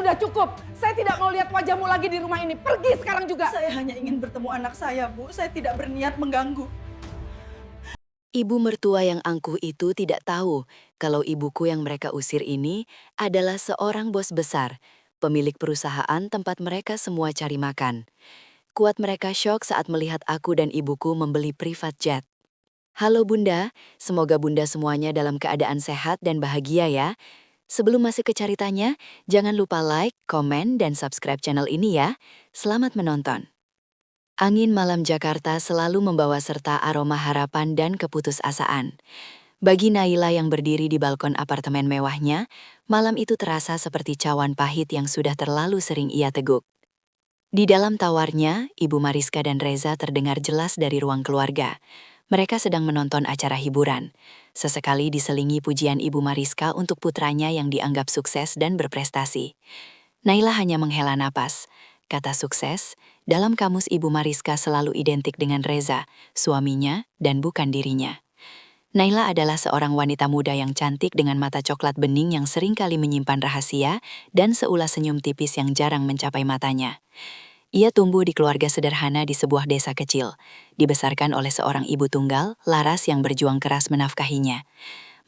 Sudah cukup. Saya tidak mau lihat wajahmu lagi di rumah ini. Pergi sekarang juga. Saya hanya ingin bertemu anak saya, Bu. Saya tidak berniat mengganggu. Ibu mertua yang angkuh itu tidak tahu kalau ibuku yang mereka usir ini adalah seorang bos besar, pemilik perusahaan tempat mereka semua cari makan. Kuat mereka syok saat melihat aku dan ibuku membeli private jet. Halo Bunda, semoga Bunda semuanya dalam keadaan sehat dan bahagia ya. Sebelum masuk ke ceritanya, jangan lupa like, komen, dan subscribe channel ini ya. Selamat menonton. Angin malam Jakarta selalu membawa serta aroma harapan dan keputusasaan. Bagi Naila yang berdiri di balkon apartemen mewahnya, malam itu terasa seperti cawan pahit yang sudah terlalu sering ia teguk. Di dalam tawarnya, Ibu Mariska dan Reza terdengar jelas dari ruang keluarga. Mereka sedang menonton acara hiburan. Sesekali diselingi pujian Ibu Mariska untuk putranya yang dianggap sukses dan berprestasi. Naila hanya menghela napas. Kata sukses, dalam kamus Ibu Mariska selalu identik dengan Reza, suaminya, dan bukan dirinya. Naila adalah seorang wanita muda yang cantik dengan mata coklat bening yang seringkali menyimpan rahasia dan seulas senyum tipis yang jarang mencapai matanya. Ia tumbuh di keluarga sederhana di sebuah desa kecil, dibesarkan oleh seorang ibu tunggal, Laras yang berjuang keras menafkahinya.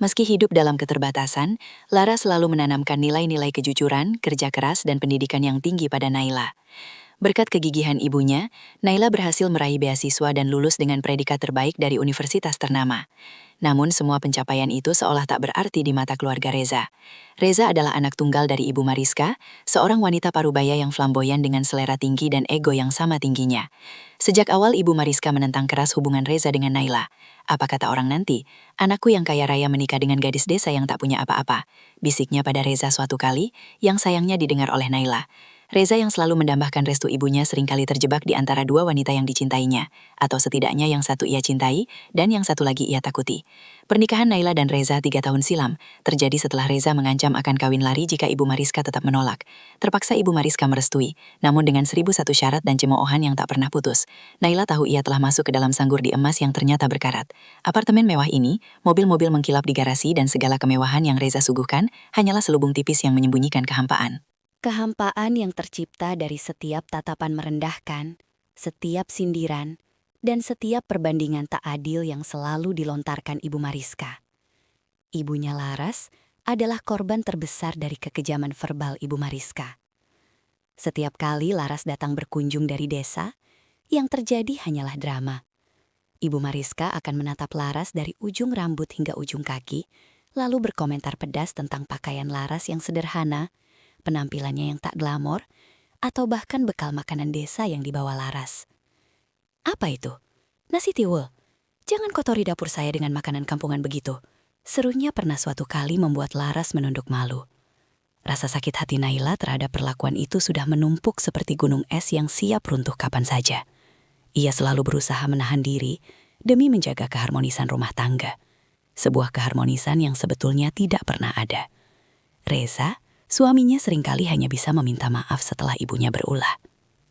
Meski hidup dalam keterbatasan, Laras selalu menanamkan nilai-nilai kejujuran, kerja keras, dan pendidikan yang tinggi pada Naila. Berkat kegigihan ibunya, Naila berhasil meraih beasiswa dan lulus dengan predikat terbaik dari universitas ternama. Namun semua pencapaian itu seolah tak berarti di mata keluarga Reza. Reza adalah anak tunggal dari Ibu Mariska, seorang wanita parubaya yang flamboyan dengan selera tinggi dan ego yang sama tingginya. Sejak awal Ibu Mariska menentang keras hubungan Reza dengan Naila. Apa kata orang nanti? Anakku yang kaya raya menikah dengan gadis desa yang tak punya apa-apa. Bisiknya pada Reza suatu kali, yang sayangnya didengar oleh Naila. Reza yang selalu mendambahkan restu ibunya seringkali terjebak di antara dua wanita yang dicintainya, atau setidaknya yang satu ia cintai dan yang satu lagi ia takuti. Pernikahan Naila dan Reza 3 tahun silam terjadi setelah Reza mengancam akan kawin lari jika Ibu Mariska tetap menolak. Terpaksa Ibu Mariska merestui, namun dengan 1001 syarat dan cemoohan yang tak pernah putus. Naila tahu ia telah masuk ke dalam sanggur di emas yang ternyata berkarat. Apartemen mewah ini, mobil-mobil mengkilap di garasi dan segala kemewahan yang Reza suguhkan hanyalah selubung tipis yang menyembunyikan kehampaan. Kehampaan yang tercipta dari setiap tatapan merendahkan, setiap sindiran, dan setiap perbandingan tak adil yang selalu dilontarkan Ibu Mariska. Ibunya Laras adalah korban terbesar dari kekejaman verbal Ibu Mariska. Setiap kali Laras datang berkunjung dari desa, yang terjadi hanyalah drama. Ibu Mariska akan menatap Laras dari ujung rambut hingga ujung kaki, lalu berkomentar pedas tentang pakaian Laras yang sederhana, penampilannya yang tak glamor, atau bahkan bekal makanan desa yang dibawa Laras. Apa itu? Nasi tiwul. Jangan kotori dapur saya dengan makanan kampungan begitu. Serunya pernah suatu kali membuat Laras menunduk malu. Rasa sakit hati Naila terhadap perlakuan itu sudah menumpuk seperti gunung es yang siap runtuh kapan saja. Ia selalu berusaha menahan diri demi menjaga keharmonisan rumah tangga. Sebuah keharmonisan yang sebetulnya tidak pernah ada. Reza, suaminya seringkali hanya bisa meminta maaf setelah ibunya berulah.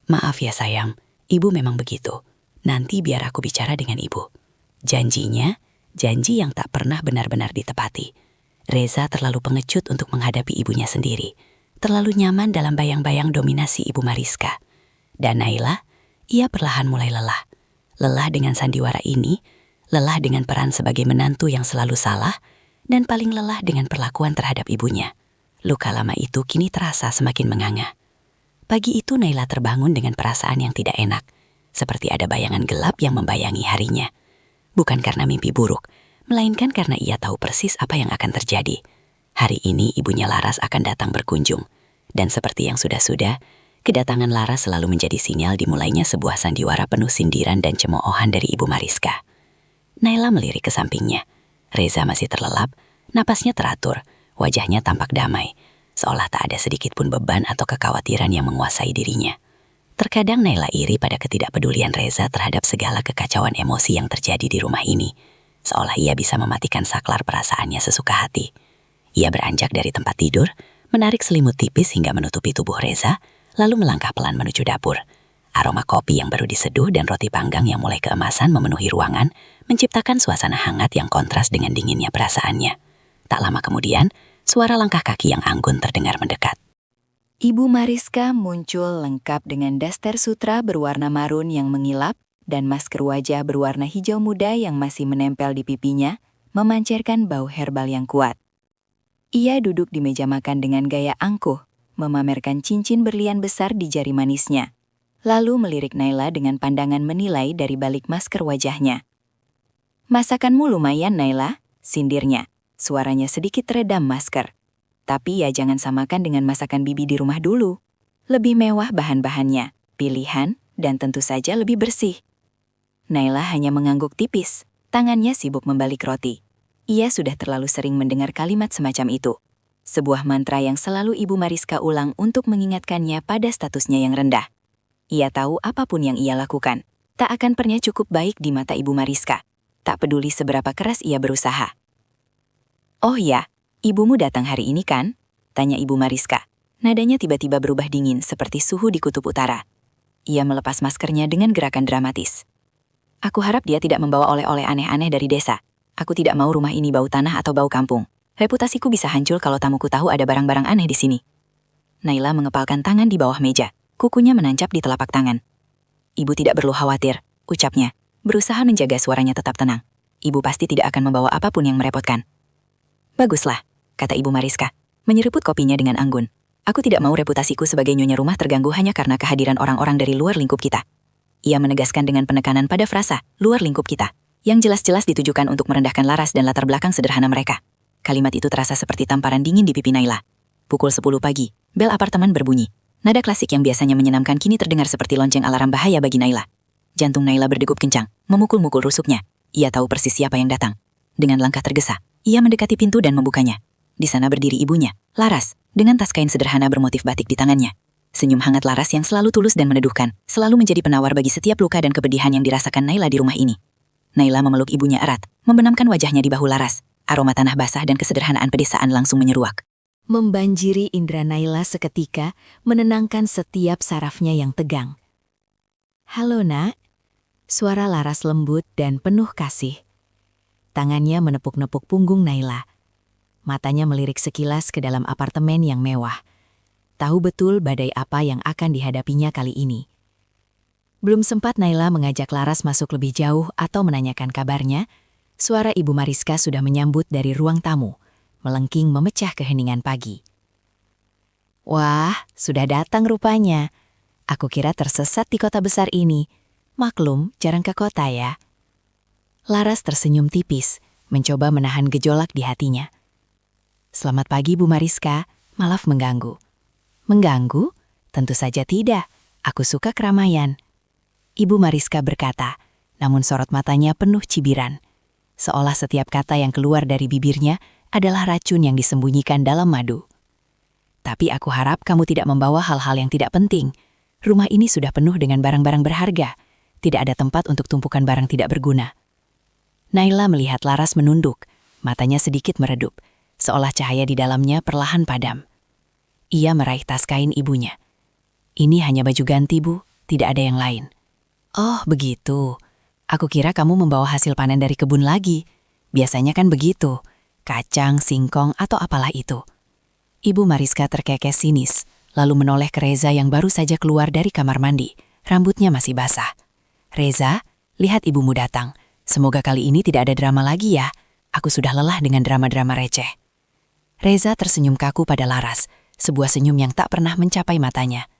Maaf ya sayang, ibu memang begitu. Nanti biar aku bicara dengan ibu. Janjinya, janji yang tak pernah benar-benar ditepati. Reza terlalu pengecut untuk menghadapi ibunya sendiri. Terlalu nyaman dalam bayang-bayang dominasi Ibu Mariska. Dan Naila, ia perlahan mulai lelah. Lelah dengan sandiwara ini, lelah dengan peran sebagai menantu yang selalu salah, dan paling lelah dengan perlakuan terhadap ibunya. Luka lama itu kini terasa semakin menganga. Pagi itu Naila terbangun dengan perasaan yang tidak enak, seperti ada bayangan gelap yang membayangi harinya. Bukan karena mimpi buruk, melainkan karena ia tahu persis apa yang akan terjadi. Hari ini ibunya Laras akan datang berkunjung, dan seperti yang sudah-sudah, kedatangan Laras selalu menjadi sinyal dimulainya sebuah sandiwara penuh sindiran dan cemoohan dari Ibu Mariska. Naila melirik ke sampingnya. Reza masih terlelap, napasnya teratur. Wajahnya tampak damai, seolah tak ada sedikit pun beban atau kekhawatiran yang menguasai dirinya. Terkadang Naila iri pada ketidakpedulian Reza terhadap segala kekacauan emosi yang terjadi di rumah ini, seolah ia bisa mematikan saklar perasaannya sesuka hati. Ia beranjak dari tempat tidur, menarik selimut tipis hingga menutupi tubuh Reza, lalu melangkah pelan menuju dapur. Aroma kopi yang baru diseduh dan roti panggang yang mulai keemasan memenuhi ruangan, menciptakan suasana hangat yang kontras dengan dinginnya perasaannya. Tak lama kemudian, suara langkah kaki yang anggun terdengar mendekat. Ibu Mariska muncul lengkap dengan daster sutra berwarna marun yang mengilap dan masker wajah berwarna hijau muda yang masih menempel di pipinya, memancarkan bau herbal yang kuat. Ia duduk di meja makan dengan gaya angkuh, memamerkan cincin berlian besar di jari manisnya. Lalu melirik Naila dengan pandangan menilai dari balik masker wajahnya. "Masakanmu lumayan, Naila," sindirnya. Suaranya sedikit redam masker. "Tapi ya jangan samakan dengan masakan bibi di rumah dulu. Lebih mewah bahan-bahannya, pilihan, dan tentu saja lebih bersih." Naila hanya mengangguk tipis, tangannya sibuk membalik roti. Ia sudah terlalu sering mendengar kalimat semacam itu. Sebuah mantra yang selalu Ibu Mariska ulang untuk mengingatkannya pada statusnya yang rendah. Ia tahu apapun yang ia lakukan, tak akan pernah cukup baik di mata Ibu Mariska. Tak peduli seberapa keras ia berusaha. "Oh ya, ibumu datang hari ini kan?" tanya Ibu Mariska. Nadanya tiba-tiba berubah dingin seperti suhu di kutub utara. Ia melepas maskernya dengan gerakan dramatis. "Aku harap dia tidak membawa oleh-oleh aneh-aneh dari desa. Aku tidak mau rumah ini bau tanah atau bau kampung. Reputasiku bisa hancur kalau tamuku tahu ada barang-barang aneh di sini." Naila mengepalkan tangan di bawah meja. Kukunya menancap di telapak tangan. "Ibu tidak perlu khawatir," ucapnya, berusaha menjaga suaranya tetap tenang. "Ibu pasti tidak akan membawa apapun yang merepotkan." "Baguslah," kata Ibu Mariska, menyeruput kopinya dengan anggun. "Aku tidak mau reputasiku sebagai nyonya rumah terganggu hanya karena kehadiran orang-orang dari luar lingkup kita." Ia menegaskan dengan penekanan pada frasa, "luar lingkup kita," yang jelas-jelas ditujukan untuk merendahkan Laras dan latar belakang sederhana mereka. Kalimat itu terasa seperti tamparan dingin di pipi Naila. Pukul 10 pagi, bel apartemen berbunyi. Nada klasik yang biasanya menyenangkan kini terdengar seperti lonceng alarm bahaya bagi Naila. Jantung Naila berdegup kencang, memukul-mukul rusuknya. Ia tahu persis siapa yang datang. Dengan langkah tergesa, ia mendekati pintu dan membukanya. Di sana berdiri ibunya, Laras, dengan tas kain sederhana bermotif batik di tangannya. Senyum hangat Laras yang selalu tulus dan meneduhkan, selalu menjadi penawar bagi setiap luka dan kepedihan yang dirasakan Naila di rumah ini. Naila memeluk ibunya erat, membenamkan wajahnya di bahu Laras. Aroma tanah basah dan kesederhanaan pedesaan langsung menyeruak. Membanjiri indera Naila seketika, menenangkan setiap sarafnya yang tegang. "Halo, Nak." Suara Laras lembut dan penuh kasih. Tangannya menepuk-nepuk punggung Naila. Matanya melirik sekilas ke dalam apartemen yang mewah. Tahu betul badai apa yang akan dihadapinya kali ini. Belum sempat Naila mengajak Laras masuk lebih jauh atau menanyakan kabarnya, suara Ibu Mariska sudah menyambut dari ruang tamu, melengking memecah keheningan pagi. "Wah, sudah datang rupanya. Aku kira tersesat di kota besar ini. Maklum, jarang ke kota ya." Laras tersenyum tipis, mencoba menahan gejolak di hatinya. "Selamat pagi, Bu Mariska. Maaf mengganggu." "Mengganggu? Tentu saja tidak. Aku suka keramaian." Ibu Mariska berkata, namun sorot matanya penuh cibiran. Seolah setiap kata yang keluar dari bibirnya adalah racun yang disembunyikan dalam madu. "Tapi aku harap kamu tidak membawa hal-hal yang tidak penting. Rumah ini sudah penuh dengan barang-barang berharga. Tidak ada tempat untuk tumpukan barang tidak berguna." Naila melihat Laras menunduk, matanya sedikit meredup, seolah cahaya di dalamnya perlahan padam. Ia meraih tas kain ibunya. "Ini hanya baju ganti, Bu, tidak ada yang lain." "Oh, begitu. Aku kira kamu membawa hasil panen dari kebun lagi. Biasanya kan begitu. Kacang, singkong, atau apalah itu." Ibu Mariska terkekeh sinis, lalu menoleh ke Reza yang baru saja keluar dari kamar mandi. Rambutnya masih basah. "Reza, lihat ibumu datang. Semoga kali ini tidak ada drama lagi ya. Aku sudah lelah dengan drama-drama receh." Reza tersenyum kaku pada Laras, sebuah senyum yang tak pernah mencapai matanya.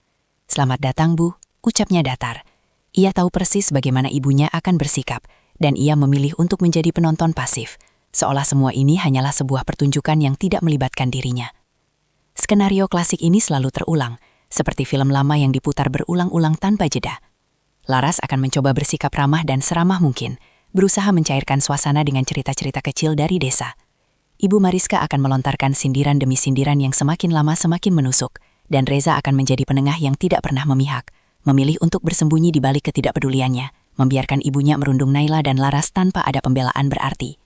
"Selamat datang, Bu," ucapnya datar. Ia tahu persis bagaimana ibunya akan bersikap, dan ia memilih untuk menjadi penonton pasif. Seolah semua ini hanyalah sebuah pertunjukan yang tidak melibatkan dirinya. Skenario klasik ini selalu terulang, seperti film lama yang diputar berulang-ulang tanpa jeda. Laras akan mencoba bersikap ramah dan seramah mungkin, berusaha mencairkan suasana dengan cerita-cerita kecil dari desa. Ibu Mariska akan melontarkan sindiran demi sindiran yang semakin lama semakin menusuk, dan Reza akan menjadi penengah yang tidak pernah memihak, memilih untuk bersembunyi di balik ketidakpeduliannya, membiarkan ibunya merundung Naila dan Laras tanpa ada pembelaan berarti.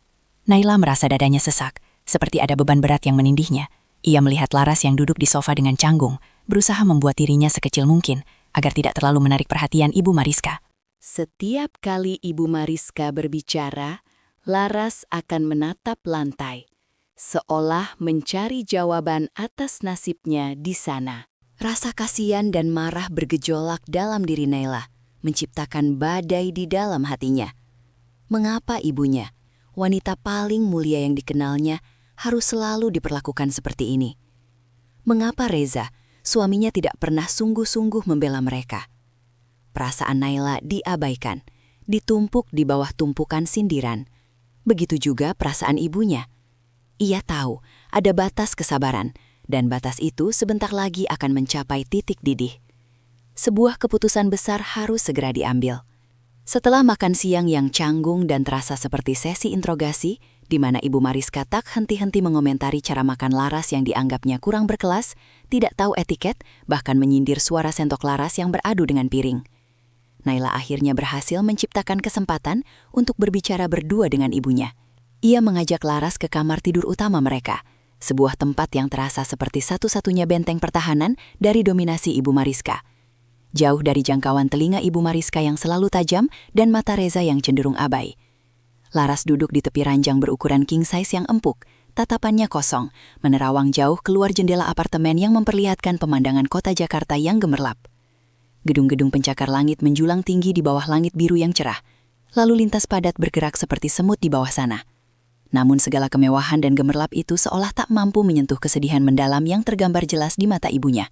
Naila merasa dadanya sesak, seperti ada beban berat yang menindihnya. Ia melihat Laras yang duduk di sofa dengan canggung, berusaha membuat dirinya sekecil mungkin, agar tidak terlalu menarik perhatian Ibu Mariska. Setiap kali Ibu Mariska berbicara, Laras akan menatap lantai, seolah mencari jawaban atas nasibnya di sana. Rasa kasihan dan marah bergejolak dalam diri Naila, menciptakan badai di dalam hatinya. Mengapa ibunya, wanita paling mulia yang dikenalnya, harus selalu diperlakukan seperti ini? Mengapa Reza, suaminya, tidak pernah sungguh-sungguh membela mereka? Perasaan Naila diabaikan, ditumpuk di bawah tumpukan sindiran. Begitu juga perasaan ibunya. Ia tahu ada batas kesabaran, dan batas itu sebentar lagi akan mencapai titik didih. Sebuah keputusan besar harus segera diambil. Setelah makan siang yang canggung dan terasa seperti sesi interogasi, di mana Ibu Mariska tak henti-henti mengomentari cara makan Laras yang dianggapnya kurang berkelas, tidak tahu etiket, bahkan menyindir suara sendok Laras yang beradu dengan piring. Naila akhirnya berhasil menciptakan kesempatan untuk berbicara berdua dengan ibunya. Ia mengajak Laras ke kamar tidur utama mereka, sebuah tempat yang terasa seperti satu-satunya benteng pertahanan dari dominasi Ibu Mariska. Jauh dari jangkauan telinga Ibu Mariska yang selalu tajam dan mata Reza yang cenderung abai. Laras duduk di tepi ranjang berukuran king size yang empuk, tatapannya kosong, menerawang jauh keluar jendela apartemen yang memperlihatkan pemandangan kota Jakarta yang gemerlap. Gedung-gedung pencakar langit menjulang tinggi di bawah langit biru yang cerah, lalu lintas padat bergerak seperti semut di bawah sana. Namun segala kemewahan dan gemerlap itu seolah tak mampu menyentuh kesedihan mendalam yang tergambar jelas di mata ibunya.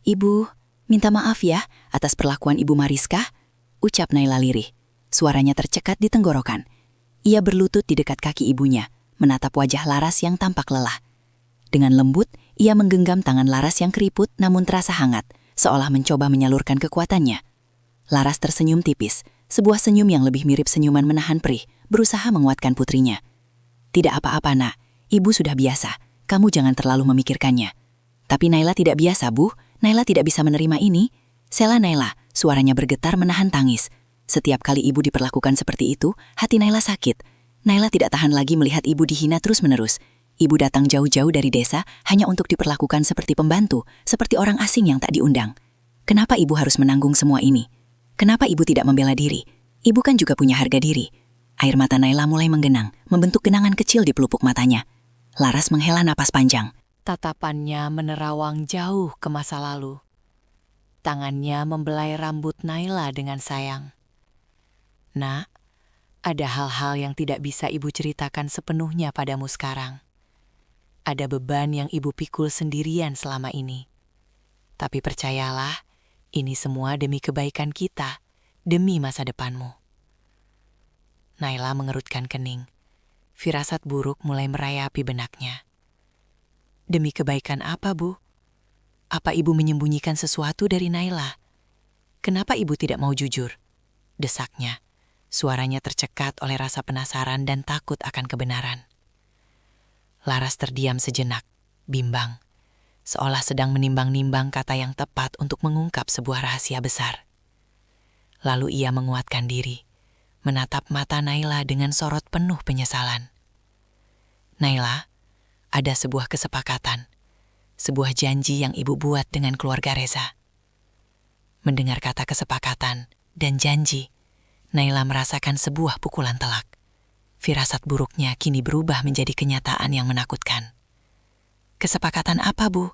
"Ibu, minta maaf ya atas perlakuan Ibu Mariska," ucap Naila lirih. Suaranya tercekat di tenggorokan. Ia berlutut di dekat kaki ibunya, menatap wajah Laras yang tampak lelah. Dengan lembut, ia menggenggam tangan Laras yang keriput namun terasa hangat, seolah mencoba menyalurkan kekuatannya. Laras tersenyum tipis, sebuah senyum yang lebih mirip senyuman menahan perih, berusaha menguatkan putrinya. "Tidak apa-apa, Nak. Ibu sudah biasa. Kamu jangan terlalu memikirkannya." "Tapi Naila tidak biasa, Bu. Naila tidak bisa menerima ini." "Sela Naila," suaranya bergetar menahan tangis. Setiap kali ibu diperlakukan seperti itu, hati Naila sakit. Naila tidak tahan lagi melihat ibu dihina terus-menerus. Ibu datang jauh-jauh dari desa hanya untuk diperlakukan seperti pembantu, seperti orang asing yang tak diundang. Kenapa ibu harus menanggung semua ini? Kenapa ibu tidak membela diri? Ibu kan juga punya harga diri. Air mata Naila mulai menggenang, membentuk genangan kecil di pelupuk matanya. Laras menghela napas panjang. Tatapannya menerawang jauh ke masa lalu. Tangannya membelai rambut Naila dengan sayang. "Nak, ada hal-hal yang tidak bisa ibu ceritakan sepenuhnya padamu sekarang. Ada beban yang ibu pikul sendirian selama ini. Tapi percayalah, ini semua demi kebaikan kita, demi masa depanmu." Naila mengerutkan kening. Firasat buruk mulai merayapi benaknya. "Demi kebaikan apa, Bu? Apa ibu menyembunyikan sesuatu dari Naila? Kenapa ibu tidak mau jujur?" desaknya. Suaranya tercekat oleh rasa penasaran dan takut akan kebenaran. Laras terdiam sejenak, bimbang, seolah sedang menimbang-nimbang kata yang tepat untuk mengungkap sebuah rahasia besar. Lalu ia menguatkan diri, menatap mata Naila dengan sorot penuh penyesalan. "Naila, ada sebuah kesepakatan, sebuah janji yang ibu buat dengan keluarga Reza." Mendengar kata kesepakatan dan janji, Naila merasakan sebuah pukulan telak. Firasat buruknya kini berubah menjadi kenyataan yang menakutkan. "Kesepakatan apa, Bu?"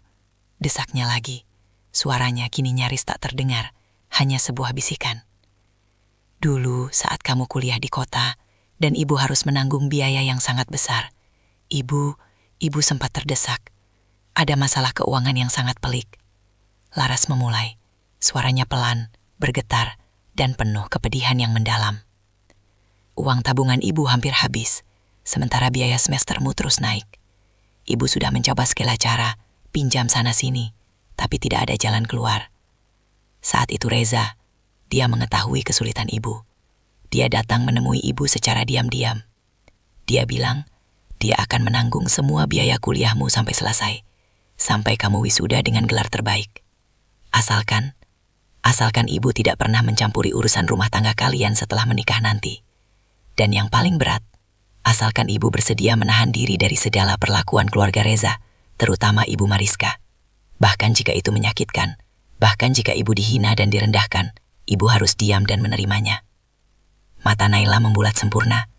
desaknya lagi. Suaranya kini nyaris tak terdengar, hanya sebuah bisikan. "Dulu saat kamu kuliah di kota, dan ibu harus menanggung biaya yang sangat besar. Ibu sempat terdesak. Ada masalah keuangan yang sangat pelik." Laras memulai, suaranya pelan, bergetar, dan penuh kepedihan yang mendalam. "Uang tabungan ibu hampir habis, sementara biaya semestermu terus naik. Ibu sudah mencoba segala cara, pinjam sana-sini, tapi tidak ada jalan keluar. Saat itu Reza, dia mengetahui kesulitan ibu. Dia datang menemui ibu secara diam-diam. Dia bilang, dia akan menanggung semua biaya kuliahmu sampai selesai, sampai kamu wisuda dengan gelar terbaik. Asalkan ibu tidak pernah mencampuri urusan rumah tangga kalian setelah menikah nanti. Dan yang paling berat, asalkan ibu bersedia menahan diri dari segala perlakuan keluarga Reza, terutama Ibu Mariska. Bahkan jika itu menyakitkan, bahkan jika ibu dihina dan direndahkan, ibu harus diam dan menerimanya." Mata Naila membulat sempurna.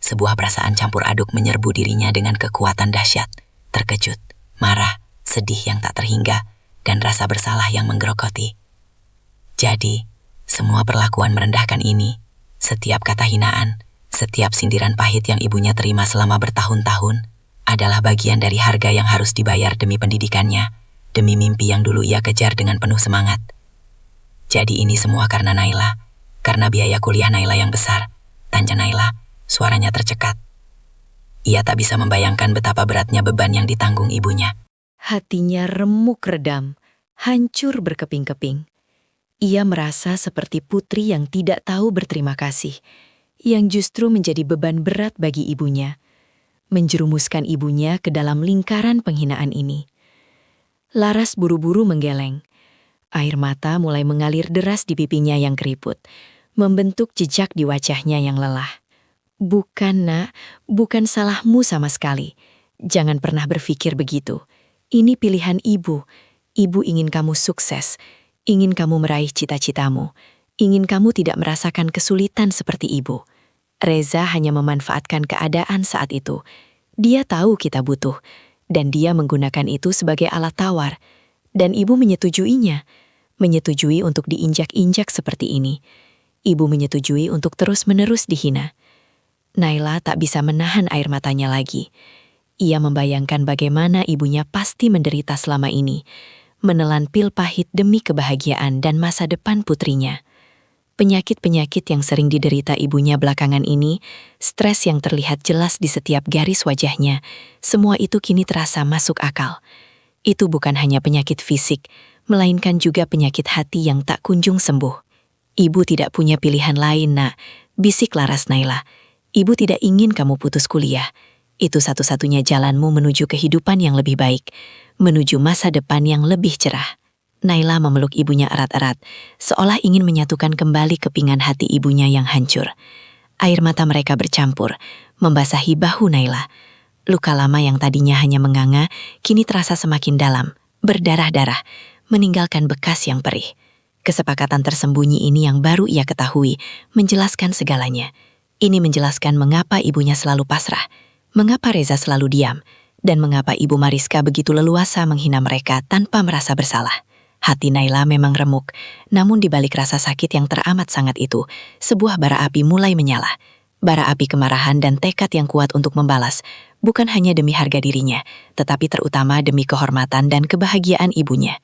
Sebuah perasaan campur aduk menyerbu dirinya dengan kekuatan dahsyat, terkejut, marah, sedih yang tak terhingga, dan rasa bersalah yang menggerogoti. Jadi, semua perlakuan merendahkan ini, setiap kata hinaan, setiap sindiran pahit yang ibunya terima selama bertahun-tahun, adalah bagian dari harga yang harus dibayar demi pendidikannya, demi mimpi yang dulu ia kejar dengan penuh semangat. Jadi ini semua karena Naila, karena biaya kuliah Naila yang besar. Tanya Naila, suaranya tercekat. Ia tak bisa membayangkan betapa beratnya beban yang ditanggung ibunya. Hatinya remuk redam, hancur berkeping-keping. Ia merasa seperti putri yang tidak tahu berterima kasih, yang justru menjadi beban berat bagi ibunya, menjerumuskan ibunya ke dalam lingkaran penghinaan ini. Laras buru-buru menggeleng. Air mata mulai mengalir deras di pipinya yang keriput, membentuk jejak di wajahnya yang lelah. Bukan, Nak, bukan salahmu sama sekali. Jangan pernah berpikir begitu. Ini pilihan ibu. Ibu ingin kamu sukses, ingin kamu meraih cita-citamu, ingin kamu tidak merasakan kesulitan seperti ibu. Reza hanya memanfaatkan keadaan saat itu. Dia tahu kita butuh, dan dia menggunakan itu sebagai alat tawar. Dan ibu menyetujuinya, menyetujui untuk diinjak-injak seperti ini. Ibu menyetujui untuk terus-menerus dihina. Naila tak bisa menahan air matanya lagi. Ia membayangkan bagaimana ibunya pasti menderita selama ini, menelan pil pahit demi kebahagiaan dan masa depan putrinya. Penyakit-penyakit yang sering diderita ibunya belakangan ini, stres yang terlihat jelas di setiap garis wajahnya, semua itu kini terasa masuk akal. Itu bukan hanya penyakit fisik, melainkan juga penyakit hati yang tak kunjung sembuh. Ibu tidak punya pilihan lain, Nak, bisik Laras Naila. Ibu tidak ingin kamu putus kuliah. Itu satu-satunya jalanmu menuju kehidupan yang lebih baik, menuju masa depan yang lebih cerah. Naila memeluk ibunya erat-erat, seolah ingin menyatukan kembali kepingan hati ibunya yang hancur. Air mata mereka bercampur, membasahi bahu Naila. Luka lama yang tadinya hanya menganga, kini terasa semakin dalam, berdarah-darah, meninggalkan bekas yang perih. Kesepakatan tersembunyi ini yang baru ia ketahui, menjelaskan segalanya. Ini menjelaskan mengapa ibunya selalu pasrah, mengapa Reza selalu diam, dan mengapa Ibu Mariska begitu leluasa menghina mereka tanpa merasa bersalah. Hati Naila memang remuk, namun di balik rasa sakit yang teramat sangat itu, sebuah bara api mulai menyala. Bara api kemarahan dan tekad yang kuat untuk membalas, bukan hanya demi harga dirinya, tetapi terutama demi kehormatan dan kebahagiaan ibunya.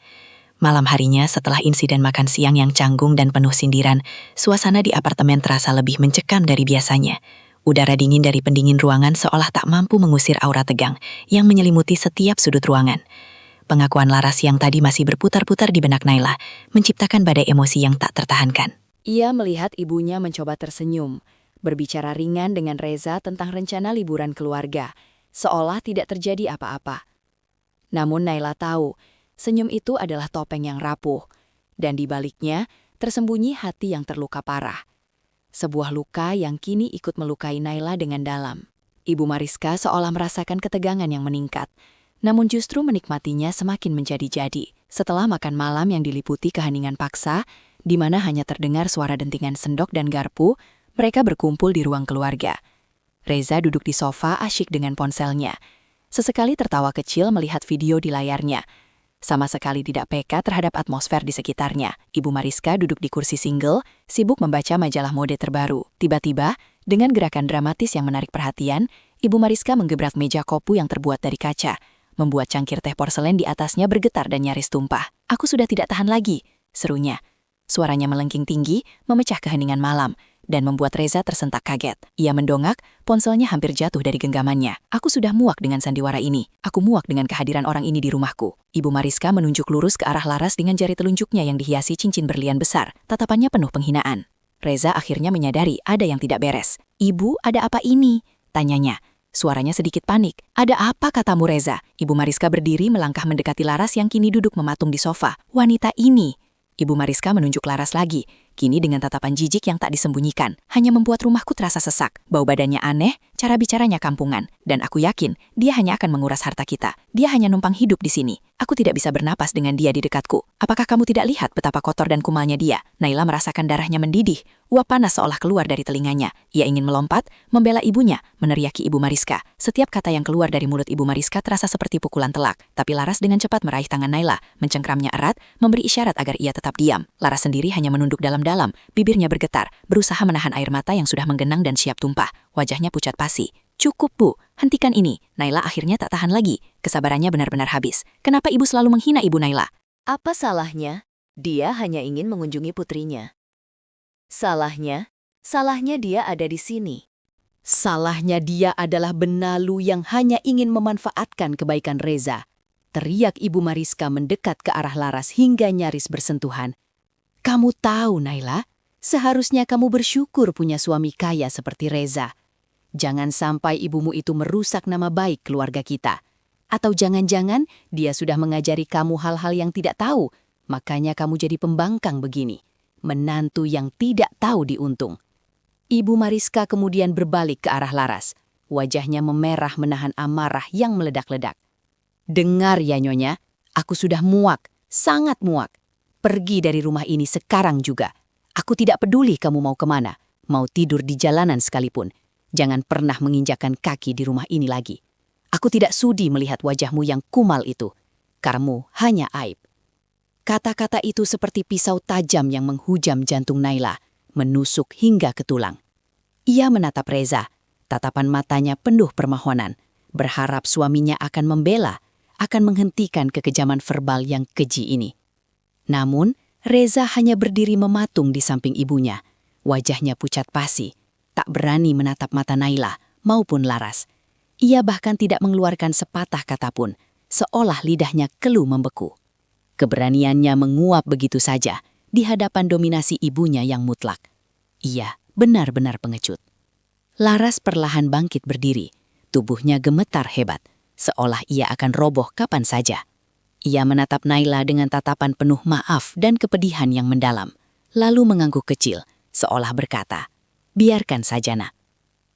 Malam harinya setelah insiden makan siang yang canggung dan penuh sindiran, suasana di apartemen terasa lebih mencekam dari biasanya. Udara dingin dari pendingin ruangan seolah tak mampu mengusir aura tegang yang menyelimuti setiap sudut ruangan. Pengakuan Laras yang tadi masih berputar-putar di benak Naila menciptakan badai emosi yang tak tertahankan. Ia melihat ibunya mencoba tersenyum, berbicara ringan dengan Reza tentang rencana liburan keluarga, seolah tidak terjadi apa-apa. Namun Naila tahu, senyum itu adalah topeng yang rapuh, dan di baliknya tersembunyi hati yang terluka parah. Sebuah luka yang kini ikut melukai Naila dengan dalam. Ibu Mariska seolah merasakan ketegangan yang meningkat, namun justru menikmatinya semakin menjadi-jadi. Setelah makan malam yang diliputi keheningan paksa, di mana hanya terdengar suara dentingan sendok dan garpu, mereka berkumpul di ruang keluarga. Reza duduk di sofa asyik dengan ponselnya. Sesekali tertawa kecil melihat video di layarnya. Sama sekali tidak peka terhadap atmosfer di sekitarnya. Ibu Mariska duduk di kursi single, sibuk membaca majalah mode terbaru. Tiba-tiba, dengan gerakan dramatis yang menarik perhatian, Ibu Mariska menggebrak meja kopu yang terbuat dari kaca, membuat cangkir teh porselen di atasnya bergetar dan nyaris tumpah. "Aku sudah tidak tahan lagi," serunya. Suaranya melengking tinggi, memecah keheningan malam, dan membuat Reza tersentak kaget. Ia mendongak, ponselnya hampir jatuh dari genggamannya. "Aku sudah muak dengan sandiwara ini. Aku muak dengan kehadiran orang ini di rumahku." Ibu Mariska menunjuk lurus ke arah Laras dengan jari telunjuknya yang dihiasi cincin berlian besar. Tatapannya penuh penghinaan. Reza akhirnya menyadari ada yang tidak beres. "Ibu, ada apa ini?" tanyanya. Suaranya sedikit panik. "Ada apa katamu, Reza?" Ibu Mariska berdiri melangkah mendekati Laras yang kini duduk mematung di sofa. "Wanita ini." Ibu Mariska menunjuk Laras lagi. Kini dengan tatapan jijik yang tak disembunyikan, hanya membuat rumahku terasa sesak. Bau badannya aneh, cara bicaranya kampungan. Dan aku yakin, dia hanya akan menguras harta kita. Dia hanya numpang hidup di sini. Aku tidak bisa bernapas dengan dia di dekatku. Apakah kamu tidak lihat betapa kotor dan kumalnya dia? Naila merasakan darahnya mendidih. Uap panas seolah keluar dari telinganya. Ia ingin melompat, membela ibunya, meneriaki Ibu Mariska. Setiap kata yang keluar dari mulut Ibu Mariska terasa seperti pukulan telak. Tapi Laras dengan cepat meraih tangan Naila, mencengkramnya erat, memberi isyarat agar ia tetap diam. Laras sendiri hanya menunduk dalam-dalam, bibirnya bergetar, berusaha menahan air mata yang sudah menggenang dan siap tumpah. Wajahnya pucat pasi. Cukup, Bu. Hentikan ini. Naila akhirnya tak tahan lagi. Kesabarannya benar-benar habis. Kenapa ibu selalu menghina Ibu Naila? Apa salahnya? Dia hanya ingin mengunjungi putrinya. Salahnya dia ada di sini. Salahnya dia adalah benalu yang hanya ingin memanfaatkan kebaikan Reza. Teriak Ibu Mariska mendekat ke arah Laras hingga nyaris bersentuhan. Kamu tahu, Naila, seharusnya kamu bersyukur punya suami kaya seperti Reza. Jangan sampai ibumu itu merusak nama baik keluarga kita. Atau jangan-jangan dia sudah mengajari kamu hal-hal yang tidak tahu, makanya kamu jadi pembangkang begini. Menantu yang tidak tahu diuntung. Ibu Mariska kemudian berbalik ke arah Laras. Wajahnya memerah menahan amarah yang meledak-ledak. Dengar ya Nyonya, aku sudah muak, sangat muak. Pergi dari rumah ini sekarang juga. Aku tidak peduli kamu mau kemana, mau tidur di jalanan sekalipun. Jangan pernah menginjakan kaki di rumah ini lagi. Aku tidak sudi melihat wajahmu yang kumal itu. Kamu hanya aib. Kata-kata itu seperti pisau tajam yang menghujam jantung Naila, menusuk hingga ke tulang. Ia menatap Reza, tatapan matanya penuh permohonan, berharap suaminya akan membela, akan menghentikan kekejaman verbal yang keji ini. Namun, Reza hanya berdiri mematung di samping ibunya. Wajahnya pucat pasi, tak berani menatap mata Naila maupun Laras. Ia bahkan tidak mengeluarkan sepatah kata pun, seolah lidahnya keluh membeku. Keberaniannya menguap begitu saja di hadapan dominasi ibunya yang mutlak. Ia benar-benar pengecut. Laras perlahan bangkit berdiri, tubuhnya gemetar hebat, seolah ia akan roboh kapan saja. Ia menatap Naila dengan tatapan penuh maaf dan kepedihan yang mendalam, lalu mengangguk kecil, seolah berkata, "Biarkan saja, Nak."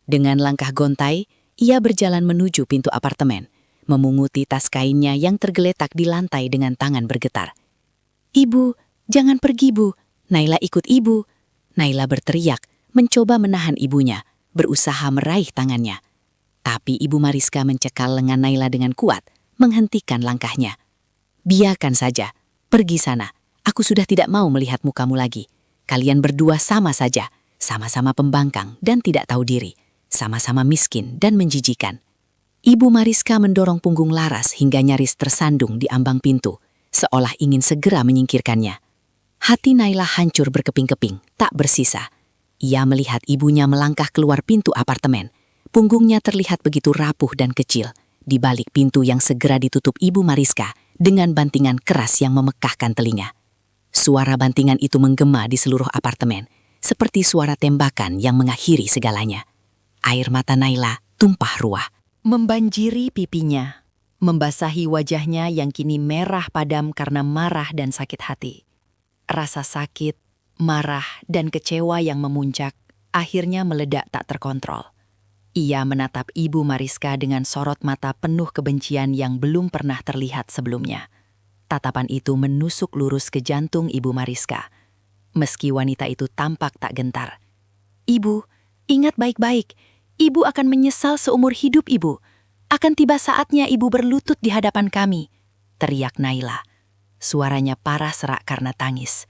Dengan langkah gontai, ia berjalan menuju pintu apartemen, memunguti tas kainnya yang tergeletak di lantai dengan tangan bergetar. "Ibu, jangan pergi, Bu. Naila ikut Ibu." Naila berteriak, mencoba menahan ibunya, berusaha meraih tangannya. Tapi Ibu Mariska mencekal lengan Naila dengan kuat, menghentikan langkahnya. "Biarkan saja, pergi sana. Aku sudah tidak mau melihat mukamu lagi. Kalian berdua sama saja, sama-sama pembangkang dan tidak tahu diri, sama-sama miskin dan menjijikan." Ibu Mariska mendorong punggung Laras hingga nyaris tersandung di ambang pintu, seolah ingin segera menyingkirkannya. Hati Naila hancur berkeping-keping, tak bersisa. Ia melihat ibunya melangkah keluar pintu apartemen. Punggungnya terlihat begitu rapuh dan kecil, di balik pintu yang segera ditutup Ibu Mariska dengan bantingan keras yang memekakkan telinga. Suara bantingan itu menggema di seluruh apartemen, seperti suara tembakan yang mengakhiri segalanya. Air mata Naila tumpah ruah, membanjiri pipinya, membasahi wajahnya yang kini merah padam karena marah dan sakit hati. Rasa sakit, marah, dan kecewa yang memuncak akhirnya meledak tak terkontrol. Ia menatap Ibu Mariska dengan sorot mata penuh kebencian yang belum pernah terlihat sebelumnya. Tatapan itu menusuk lurus ke jantung Ibu Mariska. Meski wanita itu tampak tak gentar. "Ibu, ingat baik-baik. Ibu akan menyesal seumur hidup Ibu. Akan tiba saatnya Ibu berlutut di hadapan kami," teriak Naila. Suaranya parah serak karena tangis.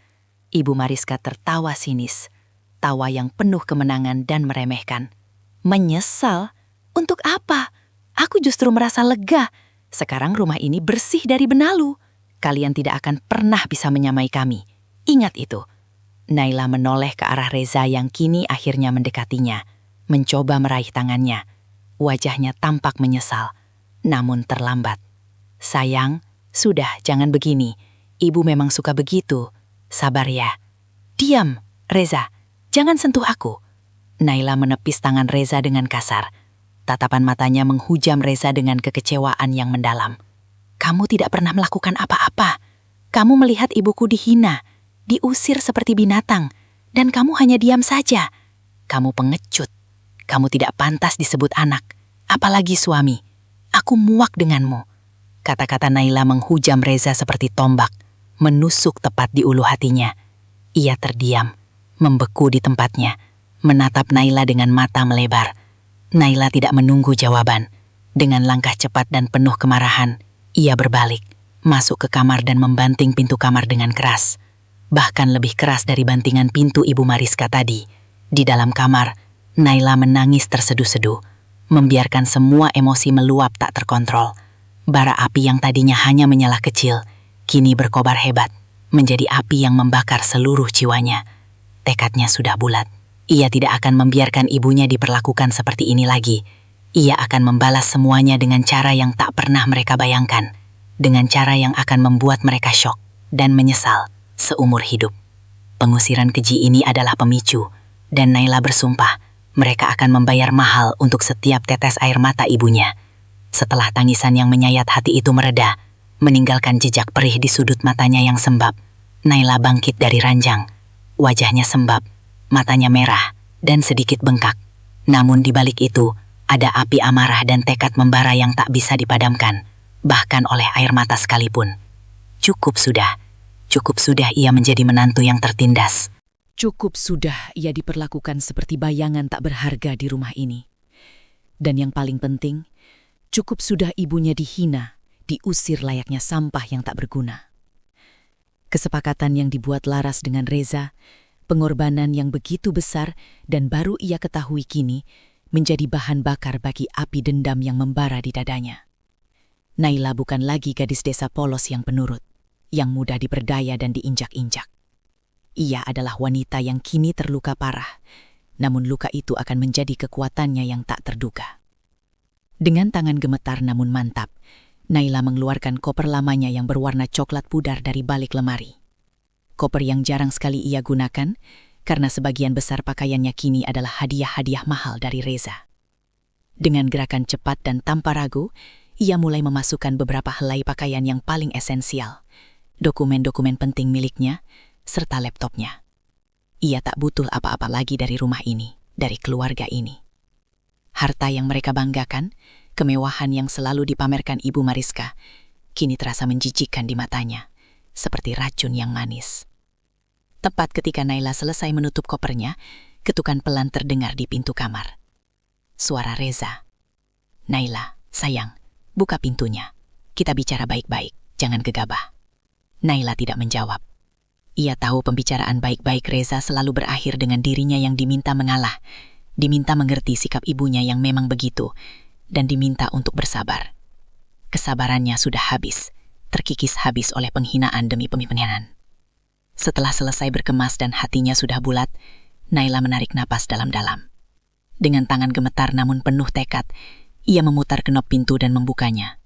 Ibu Mariska tertawa sinis, tawa yang penuh kemenangan dan meremehkan. "Menyesal? Untuk apa? Aku justru merasa lega. Sekarang rumah ini bersih dari benalu. Kalian tidak akan pernah bisa menyamai kami. Ingat itu." Naila menoleh ke arah Reza yang kini akhirnya mendekatinya, mencoba meraih tangannya. Wajahnya tampak menyesal, namun terlambat. "Sayang, sudah jangan begini. Ibu memang suka begitu. Sabar ya." "Diam, Reza. Jangan sentuh aku." Naila menepis tangan Reza dengan kasar. Tatapan matanya menghujam Reza dengan kekecewaan yang mendalam. "Kamu tidak pernah melakukan apa-apa. Kamu melihat ibuku dihina, diusir seperti binatang, dan kamu hanya diam saja. Kamu pengecut. Kamu tidak pantas disebut anak, apalagi suami. Aku muak denganmu. Kata-kata Naila menghujam Reza seperti tombak, menusuk tepat di ulu hatinya. Ia terdiam, membeku di tempatnya, menatap Naila dengan mata melebar. Naila tidak menunggu jawaban. Dengan langkah cepat dan penuh kemarahan, ia berbalik, masuk ke kamar dan membanting pintu kamar dengan keras. Bahkan lebih keras dari bantingan pintu Ibu Mariska tadi. Di dalam kamar, Naila menangis terseduh-seduh, membiarkan semua emosi meluap tak terkontrol. Bara api yang tadinya hanya menyala kecil, kini berkobar hebat, menjadi api yang membakar seluruh jiwanya. Tekadnya sudah bulat. Ia tidak akan membiarkan ibunya diperlakukan seperti ini lagi. Ia akan membalas semuanya dengan cara yang tak pernah mereka bayangkan. Dengan cara yang akan membuat mereka syok dan menyesal seumur hidup. Pengusiran keji ini adalah pemicu, dan Naila bersumpah mereka akan membayar mahal untuk setiap tetes air mata ibunya. Setelah tangisan yang menyayat hati itu mereda, meninggalkan jejak perih di sudut matanya yang sembab, Naila bangkit dari ranjang. Wajahnya sembab, matanya merah, dan sedikit bengkak. Namun di balik itu, ada api amarah dan tekad membara yang tak bisa dipadamkan, bahkan oleh air mata sekalipun. Cukup sudah ia menjadi menantu yang tertindas. Cukup sudah ia diperlakukan seperti bayangan tak berharga di rumah ini. Dan yang paling penting, cukup sudah ibunya dihina, diusir layaknya sampah yang tak berguna. Kesepakatan yang dibuat Laras dengan Reza, pengorbanan yang begitu besar dan baru ia ketahui kini, menjadi bahan bakar bagi api dendam yang membara di dadanya. Naila bukan lagi gadis desa polos yang penurut, yang mudah diperdaya dan diinjak-injak. Ia adalah wanita yang kini terluka parah, namun luka itu akan menjadi kekuatannya yang tak terduga. Dengan tangan gemetar namun mantap, Naila mengeluarkan koper lamanya yang berwarna coklat pudar dari balik lemari. Koper yang jarang sekali ia gunakan, karena sebagian besar pakaiannya kini adalah hadiah-hadiah mahal dari Reza. Dengan gerakan cepat dan tanpa ragu, ia mulai memasukkan beberapa helai pakaian yang paling esensial, dokumen-dokumen penting miliknya, serta laptopnya. Ia tak butuh apa-apa lagi dari rumah ini, dari keluarga ini. Harta yang mereka banggakan, kemewahan yang selalu dipamerkan Ibu Mariska, kini terasa menjijikkan di matanya, seperti racun yang manis. Tepat ketika Naila selesai menutup kopernya, ketukan pelan terdengar di pintu kamar. Suara Reza. "Naila, sayang, buka pintunya. Kita bicara baik-baik, jangan gegabah." Naila tidak menjawab. Ia tahu pembicaraan baik-baik Reza selalu berakhir dengan dirinya yang diminta mengalah, diminta mengerti sikap ibunya yang memang begitu, dan diminta untuk bersabar. Kesabarannya sudah habis, terkikis habis oleh penghinaan demi penghinaan. Setelah selesai berkemas dan hatinya sudah bulat, Naila menarik napas dalam-dalam. Dengan tangan gemetar namun penuh tekad, ia memutar kenop pintu dan membukanya.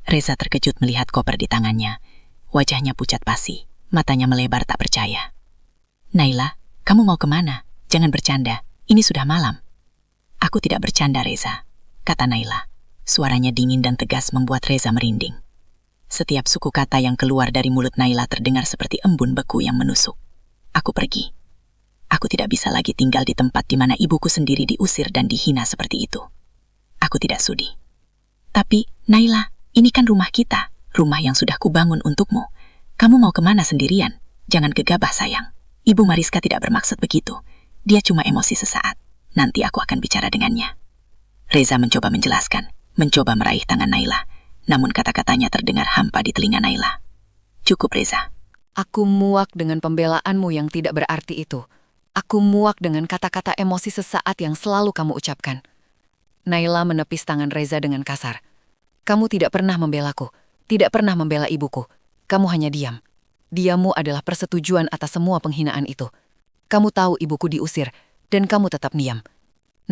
Reza terkejut melihat koper di tangannya. Wajahnya pucat pasi, matanya melebar tak percaya. "Naila, kamu mau kemana? Jangan bercanda, ini sudah malam." "Aku tidak bercanda, Reza," kata Naila. Suaranya dingin dan tegas membuat Reza merinding. Setiap suku kata yang keluar dari mulut Naila terdengar seperti embun beku yang menusuk. "Aku pergi. Aku tidak bisa lagi tinggal di tempat di mana ibuku sendiri diusir dan dihina seperti itu. Aku tidak sudi." "Tapi, Naila, ini kan rumah kita, rumah yang sudah kubangun untukmu. Kamu mau kemana sendirian? Jangan gegabah, sayang. Ibu Mariska tidak bermaksud begitu. Dia cuma emosi sesaat. Nanti aku akan bicara dengannya." Reza mencoba menjelaskan, mencoba meraih tangan Naila. Namun kata-katanya terdengar hampa di telinga Naila. "Cukup, Reza." "Aku muak dengan pembelaanmu yang tidak berarti itu. Aku muak dengan kata-kata emosi sesaat yang selalu kamu ucapkan." Naila menepis tangan Reza dengan kasar. "Kamu tidak pernah membelaku, tidak pernah membela ibuku. Kamu hanya diam. Diammu adalah persetujuan atas semua penghinaan itu. Kamu tahu ibuku diusir, dan kamu tetap diam."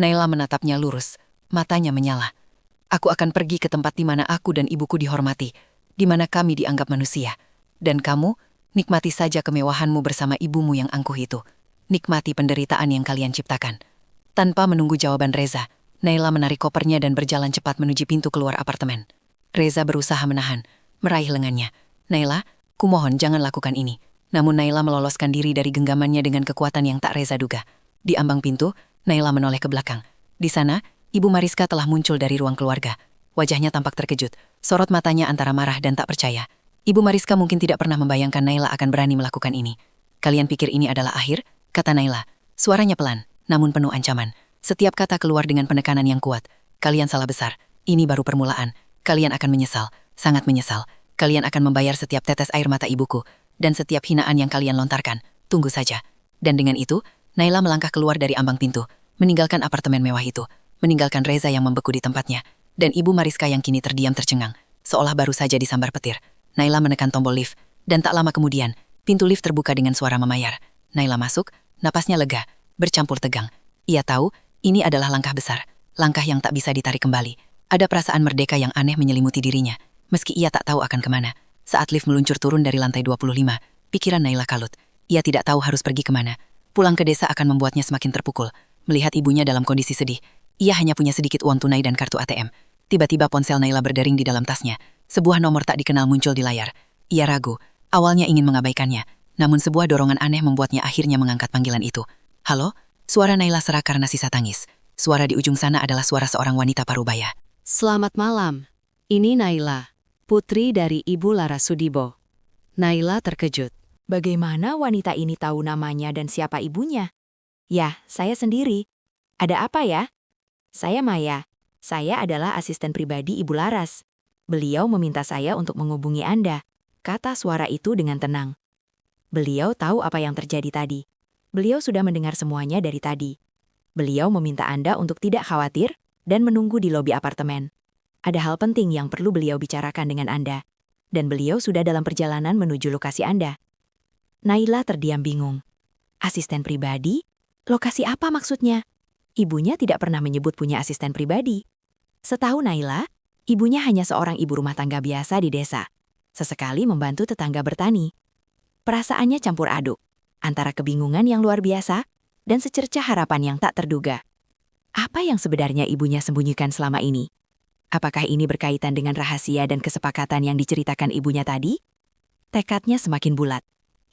Naila menatapnya lurus, matanya menyala. "Aku akan pergi ke tempat di mana aku dan ibuku dihormati, di mana kami dianggap manusia. Dan kamu, nikmati saja kemewahanmu bersama ibumu yang angkuh itu. Nikmati penderitaan yang kalian ciptakan." Tanpa menunggu jawaban Reza, Naila menarik kopernya dan berjalan cepat menuju pintu keluar apartemen. Reza berusaha menahan, meraih lengannya. "Naila, kumohon jangan lakukan ini. Namun Naila meloloskan diri dari genggamannya dengan kekuatan yang tak Reza duga. Di ambang pintu, Naila menoleh ke belakang. Di sana, Ibu Mariska telah muncul dari ruang keluarga. Wajahnya tampak terkejut, sorot matanya antara marah dan tak percaya. Ibu Mariska mungkin tidak pernah membayangkan Naila akan berani melakukan ini. Kalian pikir ini adalah akhir? Kata Naila. Suaranya pelan, namun penuh ancaman. Setiap kata keluar dengan penekanan yang kuat. Kalian salah besar. Ini baru permulaan. Kalian akan menyesal, sangat menyesal. Kalian akan membayar setiap tetes air mata ibuku. Dan setiap hinaan yang kalian lontarkan. Tunggu saja. Dan dengan itu, Naila melangkah keluar dari ambang pintu, meninggalkan apartemen mewah itu, meninggalkan Reza yang membeku di tempatnya, dan Ibu Mariska yang kini terdiam tercengang, seolah baru saja disambar petir. Naila menekan tombol lift, dan tak lama kemudian, pintu lift terbuka dengan suara memayar. Naila masuk, napasnya lega, bercampur tegang. Ia tahu, ini adalah langkah besar, langkah yang tak bisa ditarik kembali. Ada perasaan merdeka yang aneh menyelimuti dirinya, meski ia tak tahu akan kemana. Saat lift meluncur turun dari lantai 25, pikiran Naila kalut. Ia tidak tahu harus pergi kemana. Pulang ke desa akan membuatnya semakin terpukul. Melihat ibunya dalam kondisi sedih, ia hanya punya sedikit uang tunai dan kartu ATM. Tiba-tiba ponsel Naila berdering di dalam tasnya. Sebuah nomor tak dikenal muncul di layar. Ia ragu, awalnya ingin mengabaikannya. Namun sebuah dorongan aneh membuatnya akhirnya mengangkat panggilan itu. Halo? Suara Naila serak karena sisa tangis. Suara di ujung sana adalah suara seorang wanita parubaya. Selamat malam. Ini Naila, putri dari Ibu Laras Sudibo. Naila terkejut. Bagaimana wanita ini tahu namanya dan siapa ibunya? Ya, saya sendiri. Ada apa ya? Saya Maya. Saya adalah asisten pribadi Ibu Laras. Beliau meminta saya untuk menghubungi Anda, kata suara itu dengan tenang. Beliau tahu apa yang terjadi tadi. Beliau sudah mendengar semuanya dari tadi. Beliau meminta Anda untuk tidak khawatir dan menunggu di lobi apartemen. Ada hal penting yang perlu beliau bicarakan dengan Anda. Dan beliau sudah dalam perjalanan menuju lokasi Anda. Naila terdiam bingung. Asisten pribadi? Lokasi apa maksudnya? Ibunya tidak pernah menyebut punya asisten pribadi. Setahu Naila, ibunya hanya seorang ibu rumah tangga biasa di desa. Sesekali membantu tetangga bertani. Perasaannya campur aduk, antara kebingungan yang luar biasa dan secercah harapan yang tak terduga. Apa yang sebenarnya ibunya sembunyikan selama ini? Apakah ini berkaitan dengan rahasia dan kesepakatan yang diceritakan ibunya tadi? Tekadnya semakin bulat.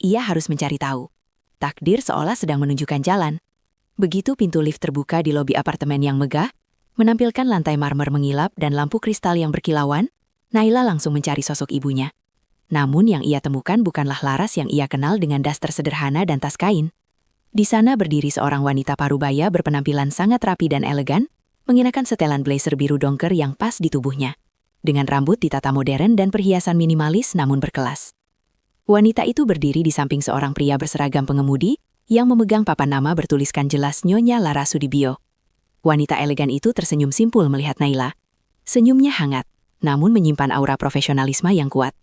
Ia harus mencari tahu. Takdir seolah sedang menunjukkan jalan. Begitu pintu lift terbuka di lobi apartemen yang megah, menampilkan lantai marmer mengilap dan lampu kristal yang berkilauan, Naila langsung mencari sosok ibunya. Namun yang ia temukan bukanlah Laras yang ia kenal dengan daster sederhana dan tas kain. Di sana berdiri seorang wanita parubaya berpenampilan sangat rapi dan elegan, mengenakan setelan blazer biru dongker yang pas di tubuhnya, dengan rambut ditata modern dan perhiasan minimalis namun berkelas. Wanita itu berdiri di samping seorang pria berseragam pengemudi yang memegang papan nama bertuliskan jelas Nyonya Laras Sudibyo. Wanita elegan itu tersenyum simpul melihat Naila. Senyumnya hangat, namun menyimpan aura profesionalisme yang kuat.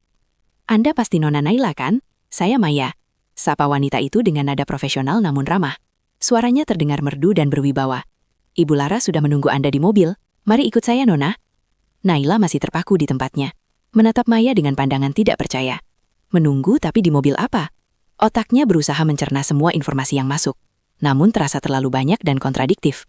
Anda pasti Nona Naila kan? Saya Maya. Sapa wanita itu dengan nada profesional namun ramah. Suaranya terdengar merdu dan berwibawa. Ibu Laras sudah menunggu Anda di mobil. Mari ikut saya, Nona. Naila masih terpaku di tempatnya, menatap Maya dengan pandangan tidak percaya. Menunggu tapi di mobil apa? Otaknya berusaha mencerna semua informasi yang masuk, namun terasa terlalu banyak dan kontradiktif.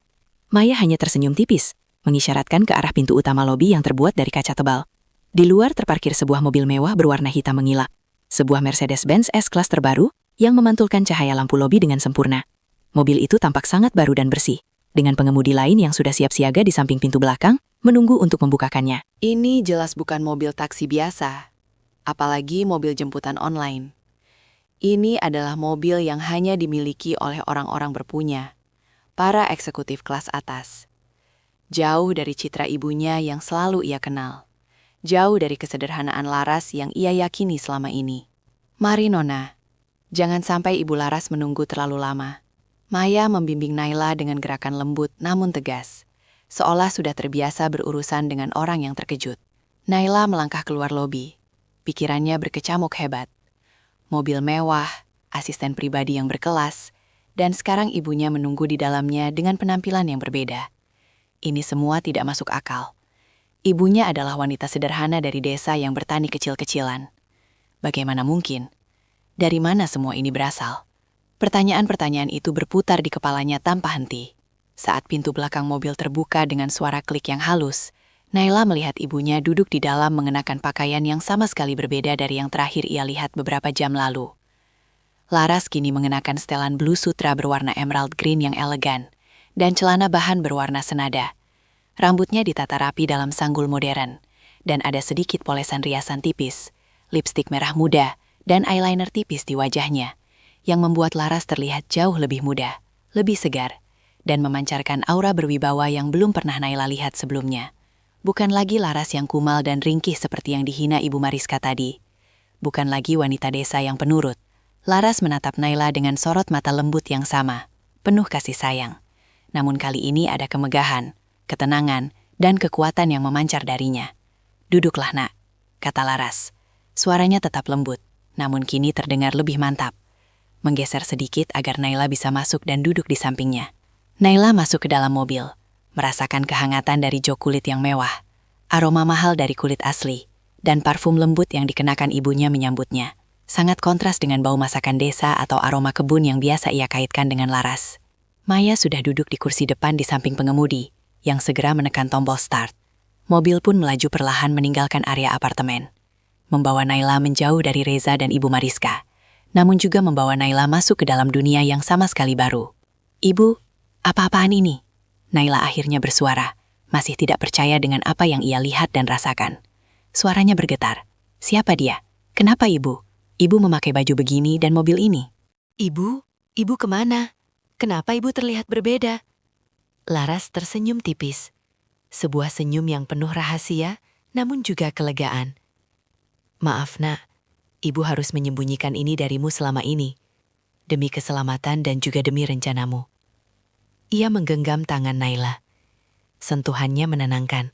Maya hanya tersenyum tipis, mengisyaratkan ke arah pintu utama lobi yang terbuat dari kaca tebal. Di luar terparkir sebuah mobil mewah berwarna hitam mengilap, sebuah Mercedes-Benz S-Class terbaru yang memantulkan cahaya lampu lobi dengan sempurna. Mobil itu tampak sangat baru dan bersih, dengan pengemudi lain yang sudah siap siaga di samping pintu belakang, menunggu untuk membukakannya. Ini jelas bukan mobil taksi biasa, apalagi mobil jemputan online. Ini adalah mobil yang hanya dimiliki oleh orang-orang berpunya, para eksekutif kelas atas. Jauh dari citra ibunya yang selalu ia kenal. Jauh dari kesederhanaan Laras yang ia yakini selama ini. Mari Nona, jangan sampai Ibu Laras menunggu terlalu lama. Maya membimbing Naila dengan gerakan lembut namun tegas, seolah sudah terbiasa berurusan dengan orang yang terkejut. Naila melangkah keluar lobi. Pikirannya berkecamuk hebat. Mobil mewah, asisten pribadi yang berkelas, dan sekarang ibunya menunggu di dalamnya dengan penampilan yang berbeda. Ini semua tidak masuk akal. Ibunya adalah wanita sederhana dari desa yang bertani kecil-kecilan. Bagaimana mungkin? Dari mana semua ini berasal? Pertanyaan-pertanyaan itu berputar di kepalanya tanpa henti. Saat pintu belakang mobil terbuka dengan suara klik yang halus, Naila melihat ibunya duduk di dalam mengenakan pakaian yang sama sekali berbeda dari yang terakhir ia lihat beberapa jam lalu. Laras kini mengenakan setelan blue sutra berwarna emerald green yang elegan, dan celana bahan berwarna senada. Rambutnya ditata rapi dalam sanggul modern, dan ada sedikit polesan riasan tipis, lipstik merah muda, dan eyeliner tipis di wajahnya, yang membuat Laras terlihat jauh lebih muda, lebih segar, dan memancarkan aura berwibawa yang belum pernah Naila lihat sebelumnya. Bukan lagi Laras yang kumal dan ringkih seperti yang dihina Ibu Mariska tadi. Bukan lagi wanita desa yang penurut. Laras menatap Naila dengan sorot mata lembut yang sama, penuh kasih sayang. Namun kali ini ada kemegahan, ketenangan, dan kekuatan yang memancar darinya. "Duduklah, Nak," kata Laras. Suaranya tetap lembut, namun kini terdengar lebih mantap. Menggeser sedikit agar Naila bisa masuk dan duduk di sampingnya. Naila masuk ke dalam mobil, merasakan kehangatan dari jok kulit yang mewah, aroma mahal dari kulit asli, dan parfum lembut yang dikenakan ibunya menyambutnya. Sangat kontras dengan bau masakan desa atau aroma kebun yang biasa ia kaitkan dengan Laras. Maya sudah duduk di kursi depan di samping pengemudi, yang segera menekan tombol start. Mobil pun melaju perlahan meninggalkan area apartemen, membawa Naila menjauh dari Reza dan Ibu Mariska, namun juga membawa Naila masuk ke dalam dunia yang sama sekali baru. "Ibu, apa-apaan ini?" Naila akhirnya bersuara, masih tidak percaya dengan apa yang ia lihat dan rasakan. Suaranya bergetar. "Siapa dia? Kenapa Ibu? Ibu memakai baju begini dan mobil ini?" Ibu, ibu kemana? Kenapa ibu terlihat berbeda? Laras tersenyum tipis. Sebuah senyum yang penuh rahasia, namun juga kelegaan. "Maaf, Nak. Ibu harus menyembunyikan ini darimu selama ini, demi keselamatan dan juga demi rencanamu." Ia menggenggam tangan Naila. Sentuhannya menenangkan.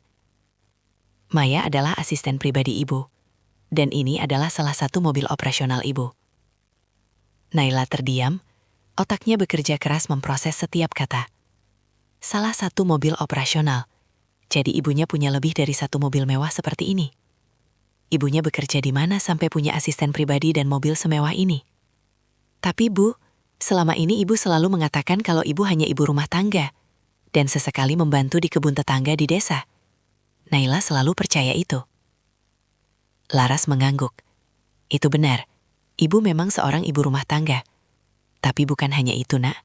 "Maya adalah asisten pribadi ibu, dan ini adalah salah satu mobil operasional ibu." Naila terdiam, otaknya bekerja keras memproses setiap kata. Salah satu mobil operasional, jadi ibunya punya lebih dari satu mobil mewah seperti ini. Ibunya bekerja di mana sampai punya asisten pribadi dan mobil semewah ini? "Tapi Bu, selama ini ibu selalu mengatakan kalau ibu hanya ibu rumah tangga, dan sesekali membantu di kebun tetangga di desa." Naila selalu percaya itu. Laras mengangguk. "Itu benar, ibu memang seorang ibu rumah tangga. Tapi bukan hanya itu, Nak.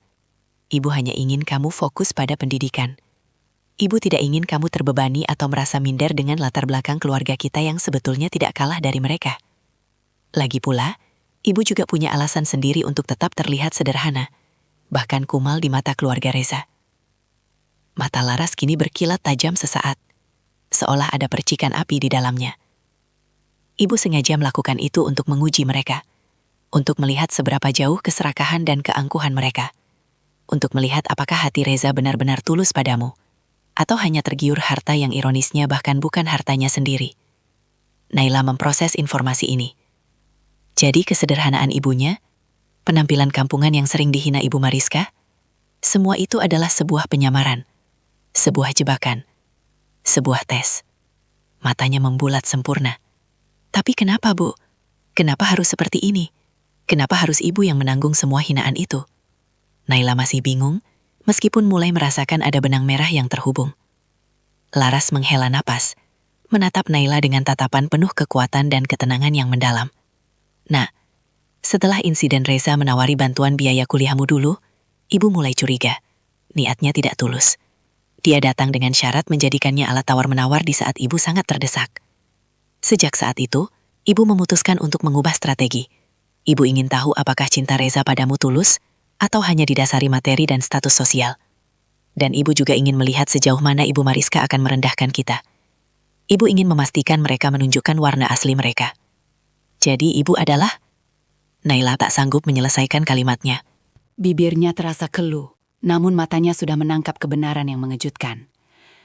Ibu hanya ingin kamu fokus pada pendidikan. Ibu tidak ingin kamu terbebani atau merasa minder dengan latar belakang keluarga kita yang sebetulnya tidak kalah dari mereka. Lagi pula, ibu juga punya alasan sendiri untuk tetap terlihat sederhana, bahkan kumal di mata keluarga Reza." Mata Laras kini berkilat tajam sesaat, seolah ada percikan api di dalamnya. Ibu sengaja melakukan itu untuk menguji mereka, untuk melihat seberapa jauh keserakahan dan keangkuhan mereka, untuk melihat apakah hati Reza benar-benar tulus padamu, atau hanya tergiur harta yang ironisnya bahkan bukan hartanya sendiri. Naila memproses informasi ini. Jadi kesederhanaan ibunya, penampilan kampungan yang sering dihina Ibu Mariska, semua itu adalah sebuah penyamaran, sebuah jebakan, sebuah tes. Matanya membulat sempurna. "Tapi kenapa, Bu? Kenapa harus seperti ini? Kenapa harus ibu yang menanggung semua hinaan itu?" Naila masih bingung, meskipun mulai merasakan ada benang merah yang terhubung. Laras menghela napas, menatap Naila dengan tatapan penuh kekuatan dan ketenangan yang mendalam. "Nah, setelah insiden Reza menawari bantuan biaya kuliahmu dulu, ibu mulai curiga. Niatnya tidak tulus. Dia datang dengan syarat menjadikannya alat tawar-menawar di saat ibu sangat terdesak. Sejak saat itu, ibu memutuskan untuk mengubah strategi. Ibu ingin tahu apakah cinta Reza padamu tulus, atau hanya didasari materi dan status sosial. Dan ibu juga ingin melihat sejauh mana Ibu Mariska akan merendahkan kita. Ibu ingin memastikan mereka menunjukkan warna asli mereka. Jadi ibu adalah..." Naila tak sanggup menyelesaikan kalimatnya. Bibirnya terasa keluh, namun matanya sudah menangkap kebenaran yang mengejutkan.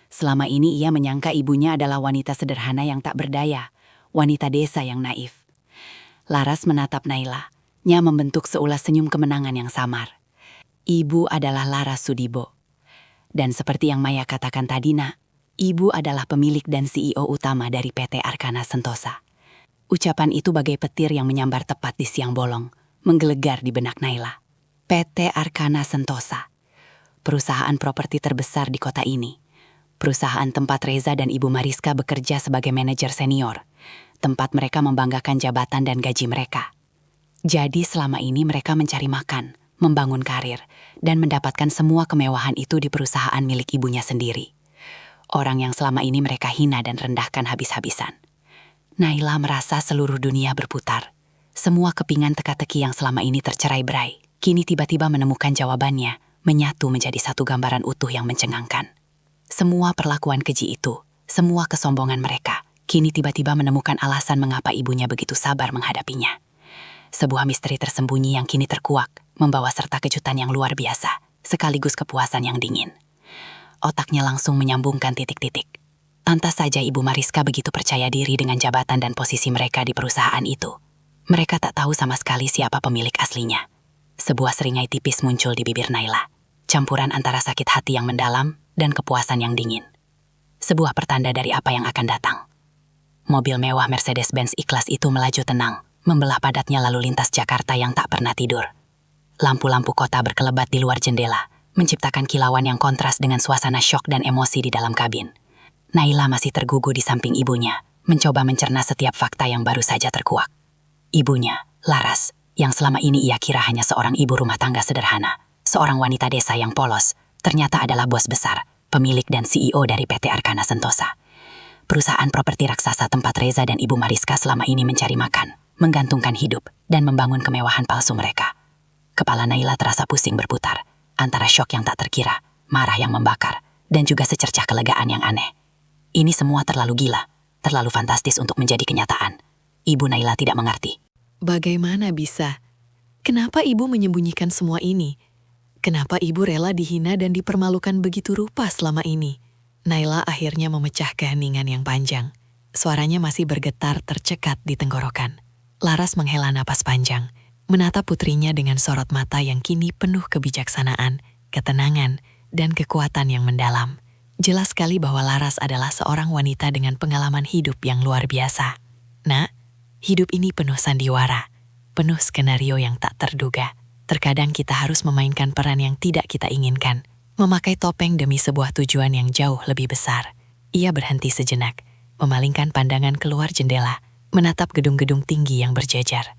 Selama ini ia menyangka ibunya adalah wanita sederhana yang tak berdaya, wanita desa yang naif. Laras menatap Naila, nya membentuk seulas senyum kemenangan yang samar. Ibu adalah Laras Sudibo. Dan seperti yang Maya katakan tadi, Nak, ibu adalah pemilik dan CEO utama dari PT Arkana Sentosa. Ucapan itu bagai petir yang menyambar tepat di siang bolong, menggelegar di benak Naila. PT Arkana Sentosa, perusahaan properti terbesar di kota ini. Perusahaan tempat Reza dan Ibu Mariska bekerja sebagai manajer senior, tempat mereka membanggakan jabatan dan gaji mereka. Jadi selama ini mereka mencari makan, membangun karir, dan mendapatkan semua kemewahan itu di perusahaan milik ibunya sendiri. Orang yang selama ini mereka hina dan rendahkan habis-habisan. Naila merasa seluruh dunia berputar. Semua kepingan teka-teki yang selama ini tercerai-berai, kini tiba-tiba menemukan jawabannya, menyatu menjadi satu gambaran utuh yang mencengangkan. Semua perlakuan keji itu, semua kesombongan mereka, kini tiba-tiba menemukan alasan mengapa ibunya begitu sabar menghadapinya. Sebuah misteri tersembunyi yang kini terkuak, membawa serta kejutan yang luar biasa, sekaligus kepuasan yang dingin. Otaknya langsung menyambungkan titik-titik. Pantas saja Ibu Mariska begitu percaya diri dengan jabatan dan posisi mereka di perusahaan itu. Mereka tak tahu sama sekali siapa pemilik aslinya. Sebuah seringai tipis muncul di bibir Naila. Campuran antara sakit hati yang mendalam dan kepuasan yang dingin. Sebuah pertanda dari apa yang akan datang. Mobil mewah Mercedes-Benz ikhlas itu melaju tenang, membelah padatnya lalu lintas Jakarta yang tak pernah tidur. Lampu-lampu kota berkelebat di luar jendela, menciptakan kilauan yang kontras dengan suasana syok dan emosi di dalam kabin. Naila masih tergugu di samping ibunya, mencoba mencerna setiap fakta yang baru saja terkuak. Ibunya, Laras, yang selama ini ia kira hanya seorang ibu rumah tangga sederhana, seorang wanita desa yang polos, ternyata adalah bos besar, pemilik dan CEO dari PT Arkana Sentosa. Perusahaan properti raksasa tempat Reza dan Ibu Mariska selama ini mencari makan, menggantungkan hidup, dan membangun kemewahan palsu mereka. Kepala Naila terasa pusing berputar, antara syok yang tak terkira, marah yang membakar, dan juga secercah kelegaan yang aneh. Ini semua terlalu gila, terlalu fantastis untuk menjadi kenyataan. Ibu Naila tidak mengerti. Bagaimana bisa? Kenapa ibu menyembunyikan semua ini? Kenapa ibu rela dihina dan dipermalukan begitu rupa selama ini? Naila akhirnya memecah keheningan yang panjang. Suaranya masih bergetar tercekat di tenggorokan. Laras menghela napas panjang, menatap putrinya dengan sorot mata yang kini penuh kebijaksanaan, ketenangan, dan kekuatan yang mendalam. Jelas sekali bahwa Laras adalah seorang wanita dengan pengalaman hidup yang luar biasa. Nak, hidup ini penuh sandiwara, penuh skenario yang tak terduga. Terkadang kita harus memainkan peran yang tidak kita inginkan, memakai topeng demi sebuah tujuan yang jauh lebih besar. Ia berhenti sejenak, memalingkan pandangan keluar jendela, menatap gedung-gedung tinggi yang berjejer.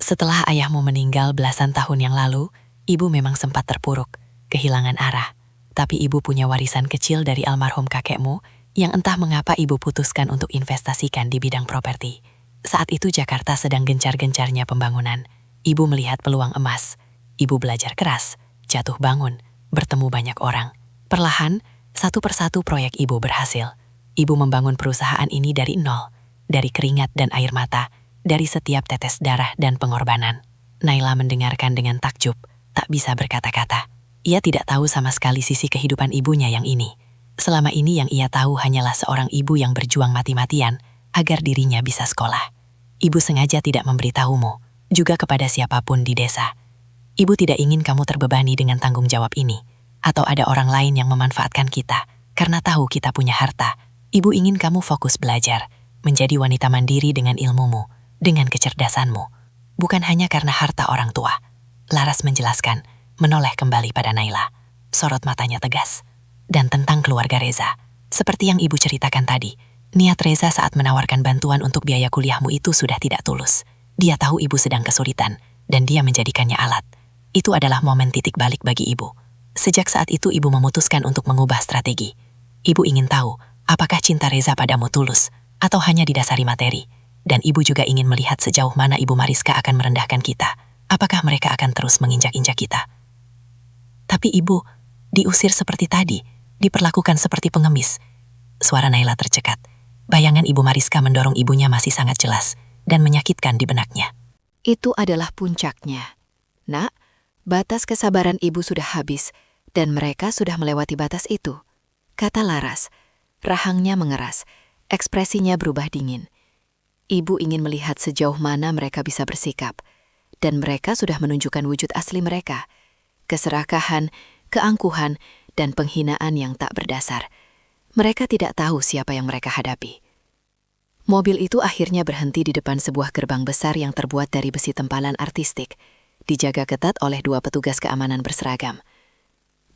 Setelah ayahmu meninggal belasan tahun yang lalu, ibu memang sempat terpuruk, kehilangan arah. Tapi ibu punya warisan kecil dari almarhum kakekmu yang entah mengapa ibu putuskan untuk investasikan di bidang properti. Saat itu Jakarta sedang gencar-gencarnya pembangunan. Ibu melihat peluang emas. Ibu belajar keras, jatuh bangun, bertemu banyak orang. Perlahan, satu persatu proyek ibu berhasil. Ibu membangun perusahaan ini dari nol, dari keringat dan air mata, dari setiap tetes darah dan pengorbanan. Naila mendengarkan dengan takjub, tak bisa berkata-kata. Ia tidak tahu sama sekali sisi kehidupan ibunya yang ini. Selama ini yang ia tahu hanyalah seorang ibu yang berjuang mati-matian agar dirinya bisa sekolah. Ibu sengaja tidak memberitahumu, juga kepada siapapun di desa. Ibu tidak ingin kamu terbebani dengan tanggung jawab ini, atau ada orang lain yang memanfaatkan kita, karena tahu kita punya harta. Ibu ingin kamu fokus belajar, menjadi wanita mandiri dengan ilmumu, dengan kecerdasanmu. Bukan hanya karena harta orang tua. Laras menjelaskan, menoleh kembali pada Naila. Sorot matanya tegas. Dan tentang keluarga Reza. Seperti yang ibu ceritakan tadi, niat Reza saat menawarkan bantuan untuk biaya kuliahmu itu sudah tidak tulus. Dia tahu ibu sedang kesulitan, dan dia menjadikannya alat. Itu adalah momen titik balik bagi ibu. Sejak saat itu ibu memutuskan untuk mengubah strategi. Ibu ingin tahu, apakah cinta Reza padamu tulus, atau hanya didasari materi. Dan ibu juga ingin melihat sejauh mana Ibu Mariska akan merendahkan kita. Apakah mereka akan terus menginjak-injak kita? Tapi ibu, diusir seperti tadi, diperlakukan seperti pengemis. Suara Naila tercekat. Bayangan Ibu Mariska mendorong ibunya masih sangat jelas dan menyakitkan di benaknya. Itu adalah puncaknya. Nak, batas kesabaran ibu sudah habis dan mereka sudah melewati batas itu. Kata Laras. Rahangnya mengeras, ekspresinya berubah dingin. Ibu ingin melihat sejauh mana mereka bisa bersikap. Dan mereka sudah menunjukkan wujud asli mereka. Keserakahan, keangkuhan, dan penghinaan yang tak berdasar. Mereka tidak tahu siapa yang mereka hadapi. Mobil itu akhirnya berhenti di depan sebuah gerbang besar yang terbuat dari besi tempalan artistik, dijaga ketat oleh 2 petugas keamanan berseragam.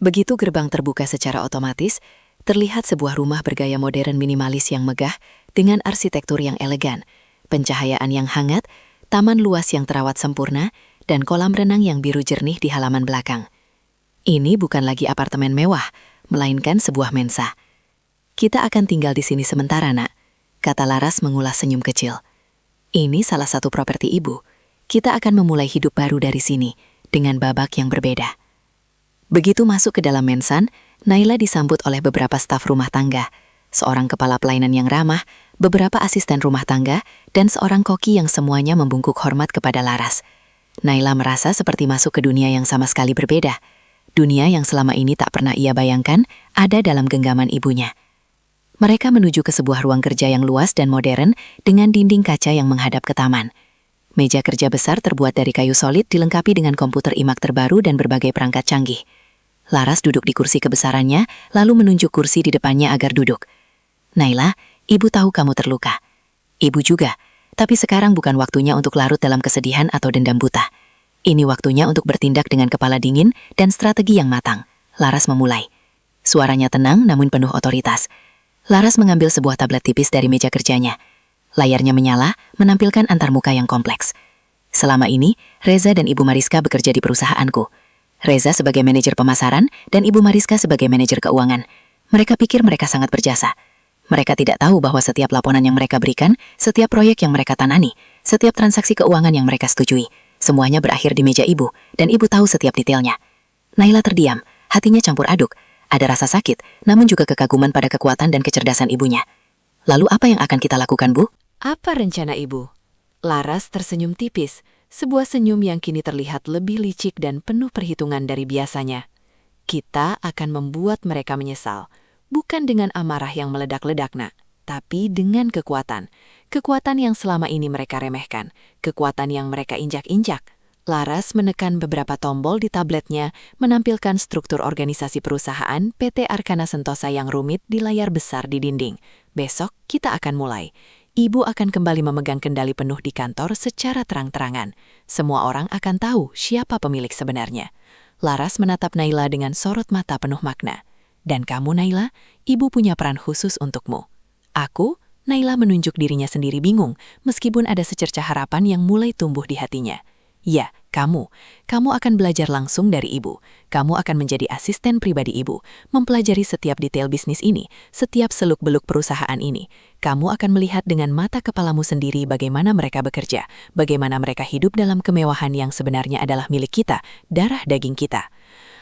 Begitu gerbang terbuka secara otomatis, terlihat sebuah rumah bergaya modern minimalis yang megah dengan arsitektur yang elegan, pencahayaan yang hangat, taman luas yang terawat sempurna, dan kolam renang yang biru jernih di halaman belakang. Ini bukan lagi apartemen mewah, melainkan sebuah mensa. Kita akan tinggal di sini sementara, Nak, kata Laras mengulas senyum kecil. Ini salah satu properti ibu. Kita akan memulai hidup baru dari sini, dengan babak yang berbeda. Begitu masuk ke dalam mensan, Naila disambut oleh beberapa staf rumah tangga, seorang kepala pelayanan yang ramah, beberapa asisten rumah tangga, dan seorang koki yang semuanya membungkuk hormat kepada Laras. Naila merasa seperti masuk ke dunia yang sama sekali berbeda. Dunia yang selama ini tak pernah ia bayangkan ada dalam genggaman ibunya. Mereka menuju ke sebuah ruang kerja yang luas dan modern dengan dinding kaca yang menghadap ke taman. Meja kerja besar terbuat dari kayu solid dilengkapi dengan komputer iMac terbaru dan berbagai perangkat canggih. Laras duduk di kursi kebesarannya, lalu menunjuk kursi di depannya agar duduk. Naila, ibu tahu kamu terluka. Ibu juga, tapi sekarang bukan waktunya untuk larut dalam kesedihan atau dendam buta. Ini waktunya untuk bertindak dengan kepala dingin dan strategi yang matang. Laras memulai. Suaranya tenang namun penuh otoritas. Laras mengambil sebuah tablet tipis dari meja kerjanya. Layarnya menyala, menampilkan antarmuka yang kompleks. Selama ini, Reza dan Ibu Mariska bekerja di perusahaanku. Reza sebagai manajer pemasaran dan Ibu Mariska sebagai manajer keuangan. Mereka pikir mereka sangat berjasa. Mereka tidak tahu bahwa setiap laporan yang mereka berikan, setiap proyek yang mereka tangani, setiap transaksi keuangan yang mereka setujui, semuanya berakhir di meja ibu, dan ibu tahu setiap detailnya. Naila terdiam, hatinya campur aduk. Ada rasa sakit, namun juga kekaguman pada kekuatan dan kecerdasan ibunya. Lalu apa yang akan kita lakukan, Bu? Apa rencana ibu? Laras tersenyum tipis, sebuah senyum yang kini terlihat lebih licik dan penuh perhitungan dari biasanya. Kita akan membuat mereka menyesal, bukan dengan amarah yang meledak-ledak, Nak, tapi dengan kekuatan. Kekuatan yang selama ini mereka remehkan, kekuatan yang mereka injak-injak. Laras menekan beberapa tombol di tabletnya, menampilkan struktur organisasi perusahaan PT Arkana Sentosa yang rumit di layar besar di dinding. Besok kita akan mulai. Ibu akan kembali memegang kendali penuh di kantor secara terang-terangan. Semua orang akan tahu siapa pemilik sebenarnya. Laras menatap Naila dengan sorot mata penuh makna. Dan kamu, Naila, ibu punya peran khusus untukmu. Aku, Naila menunjuk dirinya sendiri bingung, meskipun ada secercah harapan yang mulai tumbuh di hatinya. Ya, kamu akan belajar langsung dari ibu. Kamu akan menjadi asisten pribadi ibu, mempelajari setiap detail bisnis ini, setiap seluk-beluk perusahaan ini. Kamu akan melihat dengan mata kepalamu sendiri bagaimana mereka bekerja, bagaimana mereka hidup dalam kemewahan yang sebenarnya adalah milik kita, darah daging kita.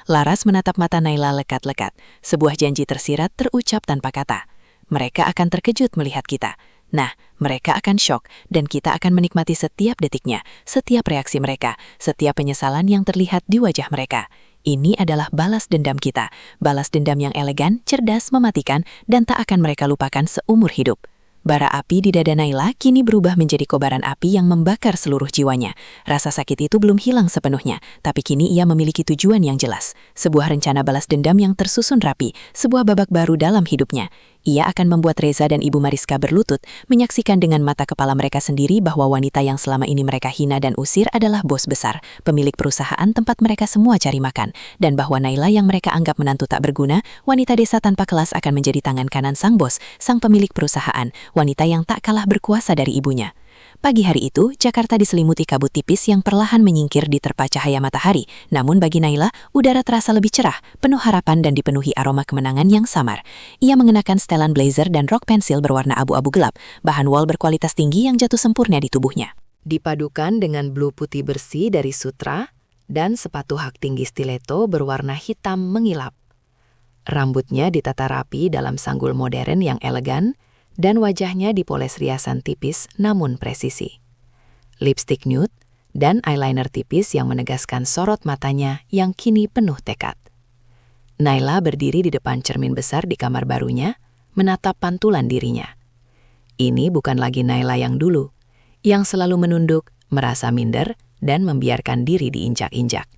Laras menatap mata Naila lekat-lekat, sebuah janji tersirat terucap tanpa kata. Mereka akan terkejut melihat kita. Nah, mereka akan syok dan kita akan menikmati setiap detiknya, setiap reaksi mereka, setiap penyesalan yang terlihat di wajah mereka. Ini adalah balas dendam kita, balas dendam yang elegan, cerdas, mematikan, dan tak akan mereka lupakan seumur hidup. Bara api di dada Naila kini berubah menjadi kobaran api yang membakar seluruh jiwanya. Rasa sakit itu belum hilang sepenuhnya, tapi kini ia memiliki tujuan yang jelas. Sebuah rencana balas dendam yang tersusun rapi, sebuah babak baru dalam hidupnya. Ia akan membuat Reza dan Ibu Mariska berlutut, menyaksikan dengan mata kepala mereka sendiri bahwa wanita yang selama ini mereka hina dan usir adalah bos besar, pemilik perusahaan tempat mereka semua cari makan, dan bahwa Naila yang mereka anggap menantu tak berguna, wanita desa tanpa kelas akan menjadi tangan kanan sang bos, sang pemilik perusahaan, wanita yang tak kalah berkuasa dari ibunya. Pagi hari itu, Jakarta diselimuti kabut tipis yang perlahan menyingkir di terpa cahaya matahari. Namun bagi Naila, udara terasa lebih cerah, penuh harapan dan dipenuhi aroma kemenangan yang samar. Ia mengenakan setelan blazer dan rok pensil berwarna abu-abu gelap, bahan wol berkualitas tinggi yang jatuh sempurna di tubuhnya. Dipadukan dengan blue putih bersih dari Sutra dan sepatu hak tinggi stiletto berwarna hitam mengilap. Rambutnya ditata rapi dalam sanggul modern yang elegan, dan wajahnya dipoles riasan tipis namun presisi. Lipstik nude dan eyeliner tipis yang menegaskan sorot matanya yang kini penuh tekad. Naila berdiri di depan cermin besar di kamar barunya, menatap pantulan dirinya. Ini bukan lagi Naila yang dulu, yang selalu menunduk, merasa minder, dan membiarkan diri diinjak-injak.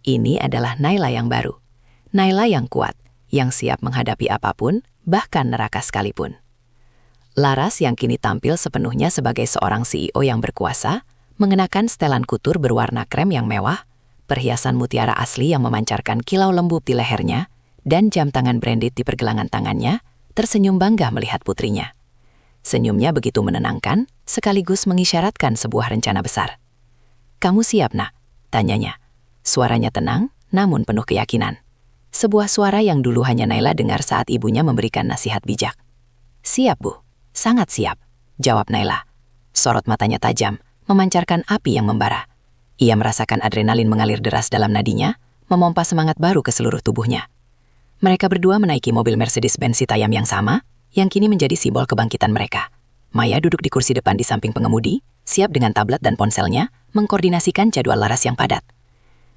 Ini adalah Naila yang baru. Naila yang kuat, yang siap menghadapi apapun, bahkan neraka sekalipun. Laras yang kini tampil sepenuhnya sebagai seorang CEO yang berkuasa, mengenakan setelan kutur berwarna krem yang mewah, perhiasan mutiara asli yang memancarkan kilau lembut di lehernya, dan jam tangan branded di pergelangan tangannya, tersenyum bangga melihat putrinya. Senyumnya begitu menenangkan, sekaligus mengisyaratkan sebuah rencana besar. "Kamu siap, Nak?" tanyanya. Suaranya tenang, namun penuh keyakinan. Sebuah suara yang dulu hanya Naila dengar saat ibunya memberikan nasihat bijak. "Siap, Bu. Sangat siap," jawab Naila. Sorot matanya tajam, memancarkan api yang membara. Ia merasakan adrenalin mengalir deras dalam nadinya, memompa semangat baru ke seluruh tubuhnya. Mereka berdua menaiki mobil Mercedes-Benz Citayam yang sama, yang kini menjadi simbol kebangkitan mereka. Maya duduk di kursi depan di samping pengemudi, siap dengan tablet dan ponselnya, mengkoordinasikan jadwal Laras yang padat.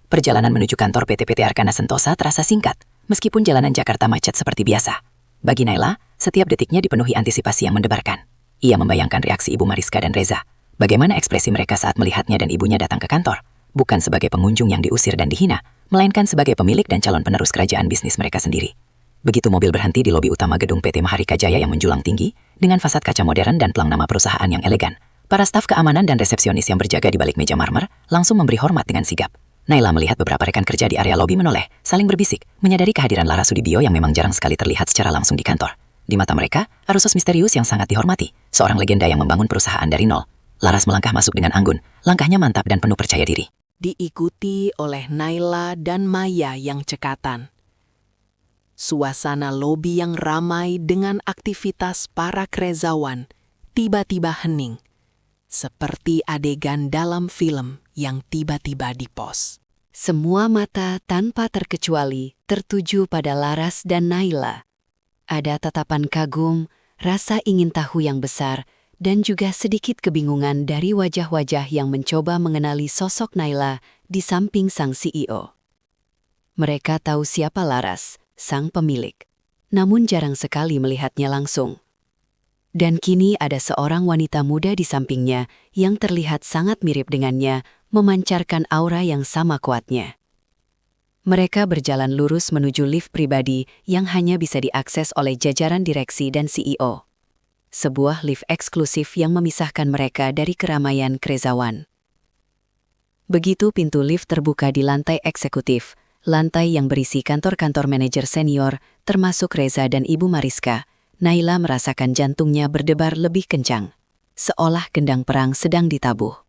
Perjalanan menuju kantor PT Arkana Sentosa terasa singkat, meskipun jalanan Jakarta macet seperti biasa. Bagi Naila, setiap detiknya dipenuhi antisipasi yang mendebarkan. Ia membayangkan reaksi Ibu Mariska dan Reza. Bagaimana ekspresi mereka saat melihatnya dan ibunya datang ke kantor, bukan sebagai pengunjung yang diusir dan dihina, melainkan sebagai pemilik dan calon penerus kerajaan bisnis mereka sendiri. Begitu mobil berhenti di lobi utama gedung PT Maharika Jaya yang menjulang tinggi, dengan fasad kaca modern dan pelang nama perusahaan yang elegan, para staf keamanan dan resepsionis yang berjaga di balik meja marmer langsung memberi hormat dengan sigap. Naila melihat beberapa rekan kerja di area lobi menoleh, saling berbisik, menyadari kehadiran Laras Sudibyo yang memang jarang sekali terlihat secara langsung di kantor. Di mata mereka, ada sosok misterius yang sangat dihormati, seorang legenda yang membangun perusahaan dari nol. Laras melangkah masuk dengan anggun, langkahnya mantap dan penuh percaya diri. Diikuti oleh Naila dan Maya yang cekatan. Suasana lobi yang ramai dengan aktivitas para krezawan tiba-tiba hening, seperti adegan dalam film yang tiba-tiba di-pause. Semua mata tanpa terkecuali tertuju pada Laras dan Naila. Ada tatapan kagum, rasa ingin tahu yang besar, dan juga sedikit kebingungan dari wajah-wajah yang mencoba mengenali sosok Naila di samping sang CEO. Mereka tahu siapa Laras, sang pemilik, namun jarang sekali melihatnya langsung. Dan kini ada seorang wanita muda di sampingnya yang terlihat sangat mirip dengannya, memancarkan aura yang sama kuatnya. Mereka berjalan lurus menuju lift pribadi yang hanya bisa diakses oleh jajaran direksi dan CEO. Sebuah lift eksklusif yang memisahkan mereka dari keramaian krezawan. Begitu pintu lift terbuka di lantai eksekutif, lantai yang berisi kantor-kantor manajer senior, termasuk Reza dan Ibu Mariska, Naila merasakan jantungnya berdebar lebih kencang, seolah gendang perang sedang ditabuh.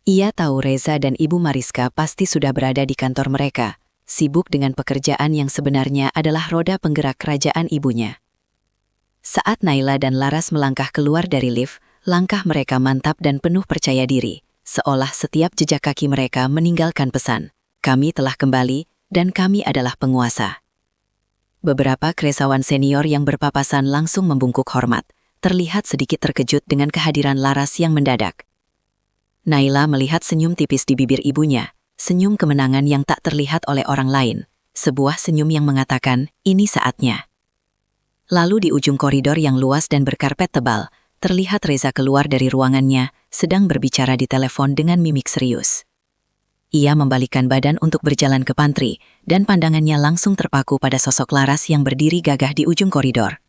Ia tahu Reza dan Ibu Mariska pasti sudah berada di kantor mereka, sibuk dengan pekerjaan yang sebenarnya adalah roda penggerak kerajaan ibunya. Saat Naila dan Laras melangkah keluar dari lift, langkah mereka mantap dan penuh percaya diri, seolah setiap jejak kaki mereka meninggalkan pesan, "Kami telah kembali, dan kami adalah penguasa." Beberapa kresawan senior yang berpapasan langsung membungkuk hormat, terlihat sedikit terkejut dengan kehadiran Laras yang mendadak. Naila melihat senyum tipis di bibir ibunya, senyum kemenangan yang tak terlihat oleh orang lain, sebuah senyum yang mengatakan, "Ini saatnya." Lalu di ujung koridor yang luas dan berkarpet tebal, terlihat Reza keluar dari ruangannya, sedang berbicara di telepon dengan mimik serius. Ia membalikkan badan untuk berjalan ke pantry, dan pandangannya langsung terpaku pada sosok Laras yang berdiri gagah di ujung koridor.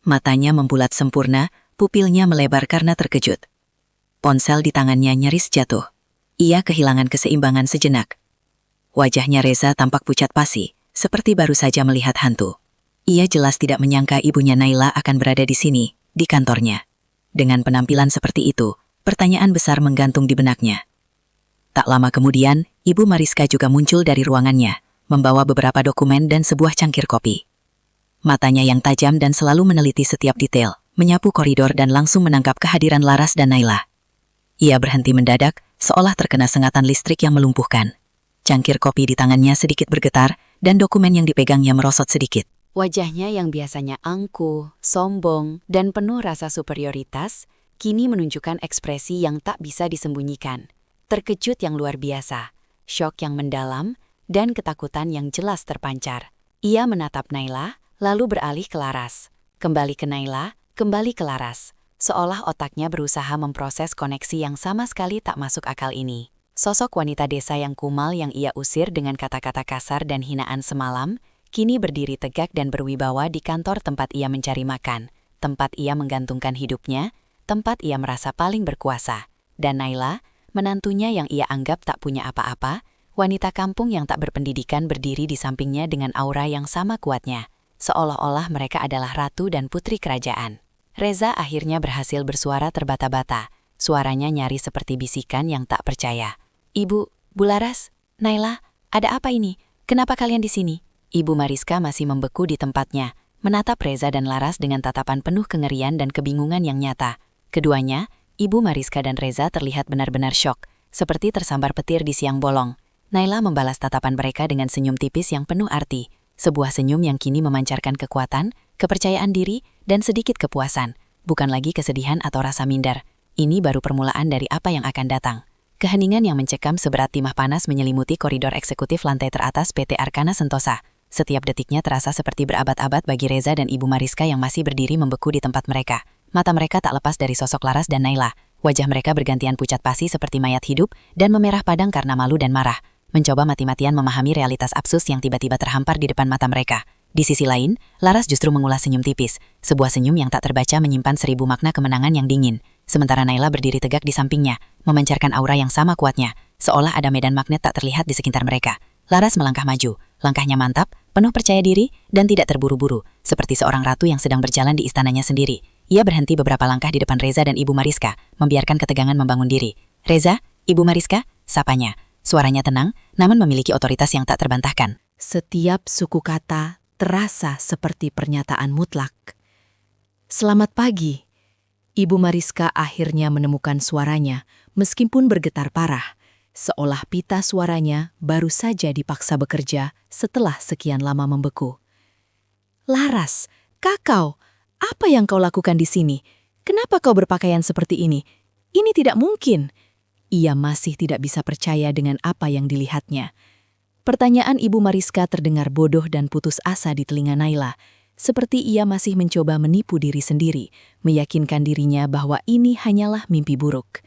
Matanya membulat sempurna, pupilnya melebar karena terkejut. Ponsel di tangannya nyaris jatuh. Ia kehilangan keseimbangan sejenak. Wajahnya Reza tampak pucat pasi, seperti baru saja melihat hantu. Ia jelas tidak menyangka ibunya Naila akan berada di sini, di kantornya. Dengan penampilan seperti itu, pertanyaan besar menggantung di benaknya. Tak lama kemudian, Ibu Mariska juga muncul dari ruangannya, membawa beberapa dokumen dan sebuah cangkir kopi. Matanya yang tajam dan selalu meneliti setiap detail, menyapu koridor dan langsung menangkap kehadiran Laras dan Naila. Ia berhenti mendadak, seolah terkena sengatan listrik yang melumpuhkan. Cangkir kopi di tangannya sedikit bergetar, dan dokumen yang dipegangnya merosot sedikit. Wajahnya yang biasanya angkuh, sombong, dan penuh rasa superioritas, kini menunjukkan ekspresi yang tak bisa disembunyikan. Terkejut yang luar biasa, syok yang mendalam, dan ketakutan yang jelas terpancar. Ia menatap Naila, lalu beralih ke Laras. Kembali ke Naila, kembali ke Laras. Seolah otaknya berusaha memproses koneksi yang sama sekali tak masuk akal ini. Sosok wanita desa yang kumal yang ia usir dengan kata-kata kasar dan hinaan semalam, kini berdiri tegak dan berwibawa di kantor tempat ia mencari makan, tempat ia menggantungkan hidupnya, tempat ia merasa paling berkuasa. Dan Naila, menantunya yang ia anggap tak punya apa-apa, wanita kampung yang tak berpendidikan berdiri di sampingnya dengan aura yang sama kuatnya, seolah-olah mereka adalah ratu dan putri kerajaan. Reza akhirnya berhasil bersuara terbata-bata. Suaranya nyaris seperti bisikan yang tak percaya. "Ibu, Bu Laras, Naila, ada apa ini? Kenapa kalian di sini?" Ibu Mariska masih membeku di tempatnya, menatap Reza dan Laras dengan tatapan penuh kengerian dan kebingungan yang nyata. Keduanya, Ibu Mariska dan Reza terlihat benar-benar syok, seperti tersambar petir di siang bolong. Naila membalas tatapan mereka dengan senyum tipis yang penuh arti, sebuah senyum yang kini memancarkan kekuatan, kepercayaan diri, dan sedikit kepuasan, bukan lagi kesedihan atau rasa minder. Ini baru permulaan dari apa yang akan datang. Keheningan yang mencekam seberat timah panas menyelimuti koridor eksekutif lantai teratas PT Arkana Sentosa. Setiap detiknya terasa seperti berabad-abad bagi Reza dan Ibu Mariska yang masih berdiri membeku di tempat mereka. Mata mereka tak lepas dari sosok Laras dan Naila. Wajah mereka bergantian pucat pasi seperti mayat hidup dan memerah padam karena malu dan marah. Mencoba mati-matian memahami realitas absurd yang tiba-tiba terhampar di depan mata mereka. Di sisi lain, Laras justru mengulas senyum tipis, sebuah senyum yang tak terbaca menyimpan 1000 makna kemenangan yang dingin. Sementara Naila berdiri tegak di sampingnya, memancarkan aura yang sama kuatnya, seolah ada medan magnet tak terlihat di sekitar mereka. Laras melangkah maju, langkahnya mantap, penuh percaya diri, dan tidak terburu-buru, seperti seorang ratu yang sedang berjalan di istananya sendiri. Ia berhenti beberapa langkah di depan Reza dan Ibu Mariska, membiarkan ketegangan membangun diri. "Reza, Ibu Mariska," sapanya. Suaranya tenang, namun memiliki otoritas yang tak terbantahkan. Setiap suku kata terasa seperti pernyataan mutlak. "Selamat pagi." Ibu Mariska akhirnya menemukan suaranya, meskipun bergetar parah, seolah pita suaranya baru saja dipaksa bekerja setelah sekian lama membeku. "Laras, kakau, apa yang kau lakukan di sini? Kenapa kau berpakaian seperti ini? Ini tidak mungkin." Ia masih tidak bisa percaya dengan apa yang dilihatnya. Pertanyaan Ibu Mariska terdengar bodoh dan putus asa di telinga Naila, seperti ia masih mencoba menipu diri sendiri, meyakinkan dirinya bahwa ini hanyalah mimpi buruk.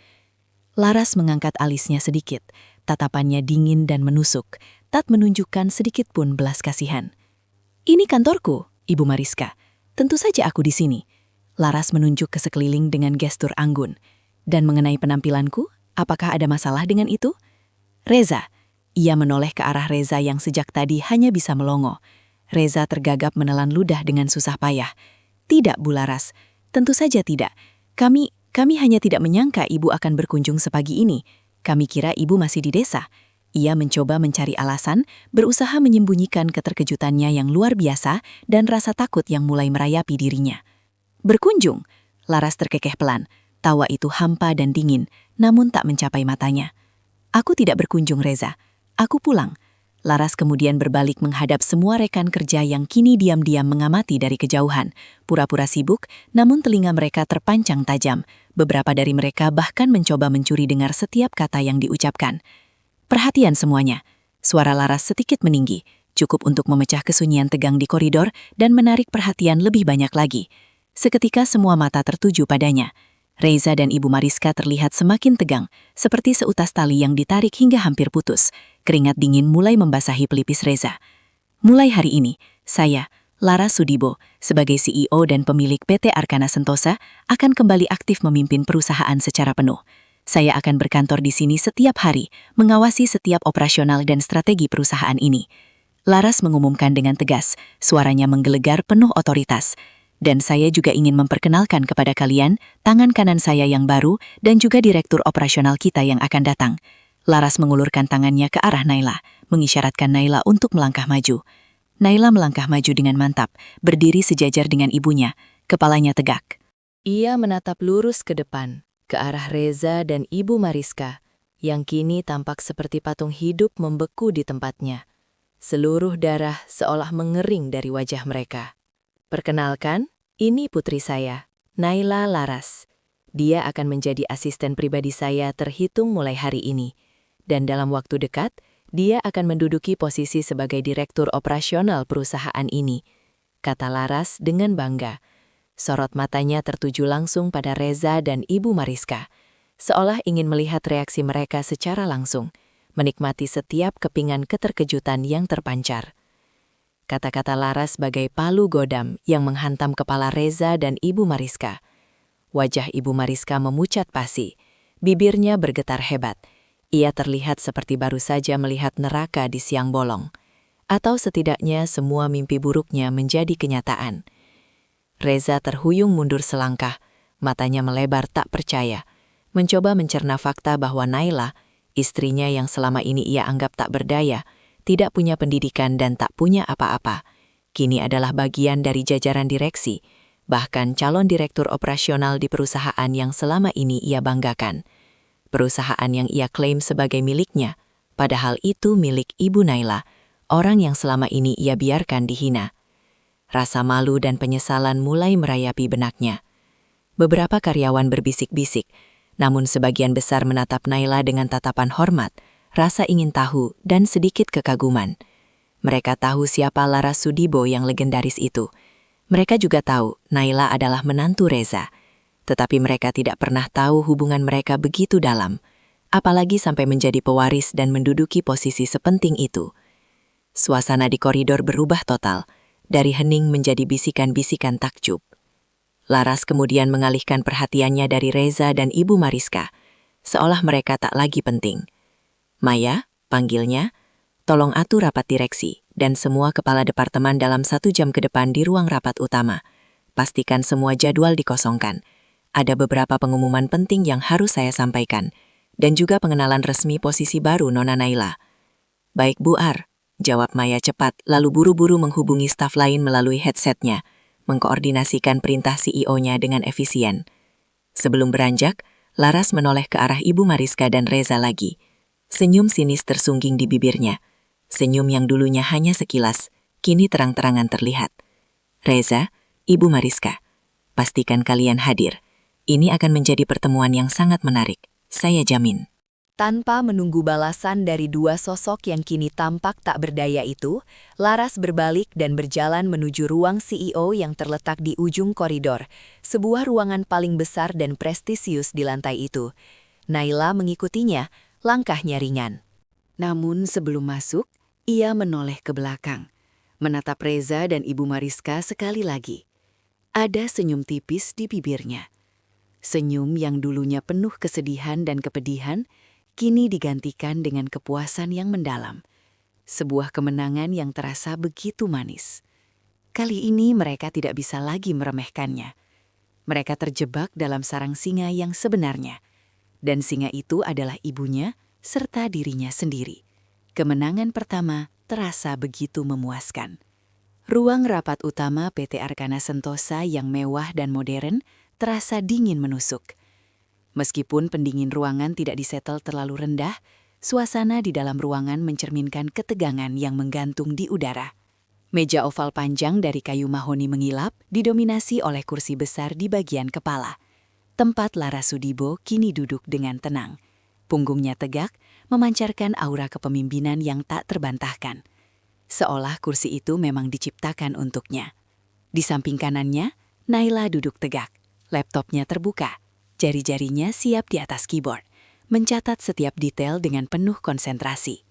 Laras mengangkat alisnya sedikit, tatapannya dingin dan menusuk, tak menunjukkan sedikit pun belas kasihan. "Ini kantorku, Ibu Mariska. Tentu saja aku di sini." Laras menunjuk ke sekeliling dengan gestur anggun. "Dan mengenai penampilanku, apakah ada masalah dengan itu?" "Reza." Ia menoleh ke arah Reza yang sejak tadi hanya bisa melongo. Reza tergagap menelan ludah dengan susah payah. "Tidak, Bu Laras. Tentu saja tidak. Kami hanya tidak menyangka Ibu akan berkunjung sepagi ini. Kami kira Ibu masih di desa." Ia mencoba mencari alasan, berusaha menyembunyikan keterkejutannya yang luar biasa dan rasa takut yang mulai merayapi dirinya. "Berkunjung?" Laras terkekeh pelan. Tawa itu hampa dan dingin, namun tak mencapai matanya. "Aku tidak berkunjung, Reza. Aku pulang." Laras kemudian berbalik menghadap semua rekan kerja yang kini diam-diam mengamati dari kejauhan. Pura-pura sibuk, namun telinga mereka terpancang tajam. Beberapa dari mereka bahkan mencoba mencuri dengar setiap kata yang diucapkan. "Perhatian semuanya." Suara Laras sedikit meninggi, cukup untuk memecah kesunyian tegang di koridor dan menarik perhatian lebih banyak lagi. Seketika semua mata tertuju padanya. Reza dan Ibu Mariska terlihat semakin tegang, seperti seutas tali yang ditarik hingga hampir putus. Keringat dingin mulai membasahi pelipis Reza. "Mulai hari ini, saya, Laras Sudibo, sebagai CEO dan pemilik PT Arkana Sentosa, akan kembali aktif memimpin perusahaan secara penuh. Saya akan berkantor di sini setiap hari, mengawasi setiap operasional dan strategi perusahaan ini." Laras mengumumkan dengan tegas, suaranya menggelegar penuh otoritas. "Dan saya juga ingin memperkenalkan kepada kalian tangan kanan saya yang baru dan juga direktur operasional kita yang akan datang." Laras mengulurkan tangannya ke arah Naila, mengisyaratkan Naila untuk melangkah maju. Naila melangkah maju dengan mantap, berdiri sejajar dengan ibunya, kepalanya tegak. Ia menatap lurus ke depan, ke arah Reza dan Ibu Mariska, yang kini tampak seperti patung hidup membeku di tempatnya. Seluruh darah seolah mengering dari wajah mereka. "Perkenalkan, ini putri saya, Naila Laras. Dia akan menjadi asisten pribadi saya terhitung mulai hari ini. Dan dalam waktu dekat, dia akan menduduki posisi sebagai direktur operasional perusahaan ini," kata Laras dengan bangga. Sorot matanya tertuju langsung pada Reza dan Ibu Mariska, seolah ingin melihat reaksi mereka secara langsung, menikmati setiap kepingan keterkejutan yang terpancar. Kata-kata Laras bagai palu godam yang menghantam kepala Reza dan Ibu Mariska. Wajah Ibu Mariska memucat pasi, bibirnya bergetar hebat. Ia terlihat seperti baru saja melihat neraka di siang bolong. Atau setidaknya semua mimpi buruknya menjadi kenyataan. Reza terhuyung mundur selangkah, matanya melebar tak percaya, mencoba mencerna fakta bahwa Naila, istrinya yang selama ini ia anggap tak berdaya, tidak punya pendidikan dan tak punya apa-apa, kini adalah bagian dari jajaran direksi, bahkan calon direktur operasional di perusahaan yang selama ini ia banggakan. Perusahaan yang ia klaim sebagai miliknya, padahal itu milik Ibu Naila, orang yang selama ini ia biarkan dihina. Rasa malu dan penyesalan mulai merayapi benaknya. Beberapa karyawan berbisik-bisik, namun sebagian besar menatap Naila dengan tatapan hormat, rasa ingin tahu, dan sedikit kekaguman. Mereka tahu siapa Laras Sudibo yang legendaris itu. Mereka juga tahu Naila adalah menantu Reza. Tetapi mereka tidak pernah tahu hubungan mereka begitu dalam, apalagi sampai menjadi pewaris dan menduduki posisi sepenting itu. Suasana di koridor berubah total, dari hening menjadi bisikan-bisikan takjub. Laras kemudian mengalihkan perhatiannya dari Reza dan Ibu Mariska, seolah mereka tak lagi penting. Maya, panggilnya, tolong atur rapat direksi dan semua kepala departemen dalam 1 jam ke depan di ruang rapat utama. Pastikan semua jadwal dikosongkan. Ada beberapa pengumuman penting yang harus saya sampaikan, dan juga pengenalan resmi posisi baru Nona Naila. Baik Bu Ar, jawab Maya cepat, lalu buru-buru menghubungi staf lain melalui headsetnya, mengkoordinasikan perintah CEO-nya dengan efisien. Sebelum beranjak, Laras menoleh ke arah Ibu Mariska dan Reza lagi. Senyum sinis tersungging di bibirnya. Senyum yang dulunya hanya sekilas, kini terang-terangan terlihat. Reza, Ibu Mariska, pastikan kalian hadir. Ini akan menjadi pertemuan yang sangat menarik, saya jamin. Tanpa menunggu balasan dari dua sosok yang kini tampak tak berdaya itu, Laras berbalik dan berjalan menuju ruang CEO yang terletak di ujung koridor, sebuah ruangan paling besar dan prestisius di lantai itu. Naila mengikutinya, langkahnya ringan. Namun sebelum masuk, ia menoleh ke belakang, menatap Reza dan Ibu Mariska sekali lagi. Ada senyum tipis di bibirnya. Senyum yang dulunya penuh kesedihan dan kepedihan, kini digantikan dengan kepuasan yang mendalam. Sebuah kemenangan yang terasa begitu manis. Kali ini mereka tidak bisa lagi meremehkannya. Mereka terjebak dalam sarang singa yang sebenarnya. Dan singa itu adalah ibunya serta dirinya sendiri. Kemenangan pertama terasa begitu memuaskan. Ruang rapat utama PT Arkana Sentosa yang mewah dan modern terasa dingin menusuk. Meskipun pendingin ruangan tidak disetel terlalu rendah, suasana di dalam ruangan mencerminkan ketegangan yang menggantung di udara. Meja oval panjang dari kayu mahoni mengilap, didominasi oleh kursi besar di bagian kepala. Tempat Laras Sudibo kini duduk dengan tenang. Punggungnya tegak, memancarkan aura kepemimpinan yang tak terbantahkan. Seolah kursi itu memang diciptakan untuknya. Di samping kanannya, Naila duduk tegak. Laptopnya terbuka. Jari-jarinya siap di atas keyboard, mencatat setiap detail dengan penuh konsentrasi.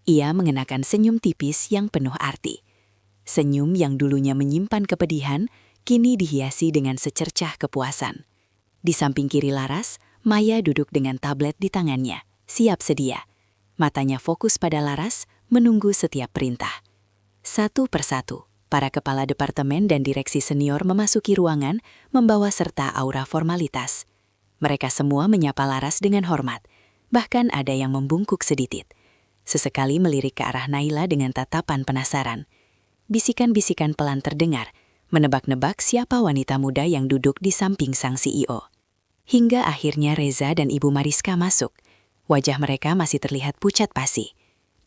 Ia mengenakan senyum tipis yang penuh arti. Senyum yang dulunya menyimpan kepedihan, kini dihiasi dengan secercah kepuasan. Di samping kiri Laras, Maya duduk dengan tablet di tangannya, siap sedia. Matanya fokus pada Laras, menunggu setiap perintah. Satu persatu, para kepala departemen dan direksi senior memasuki ruangan, membawa serta aura formalitas. Mereka semua menyapa Laras dengan hormat, bahkan ada yang membungkuk sedikit. Sesekali melirik ke arah Naila dengan tatapan penasaran. Bisikan-bisikan pelan terdengar, menebak-nebak siapa wanita muda yang duduk di samping sang CEO. Hingga akhirnya Reza dan Ibu Mariska masuk. Wajah mereka masih terlihat pucat pasi.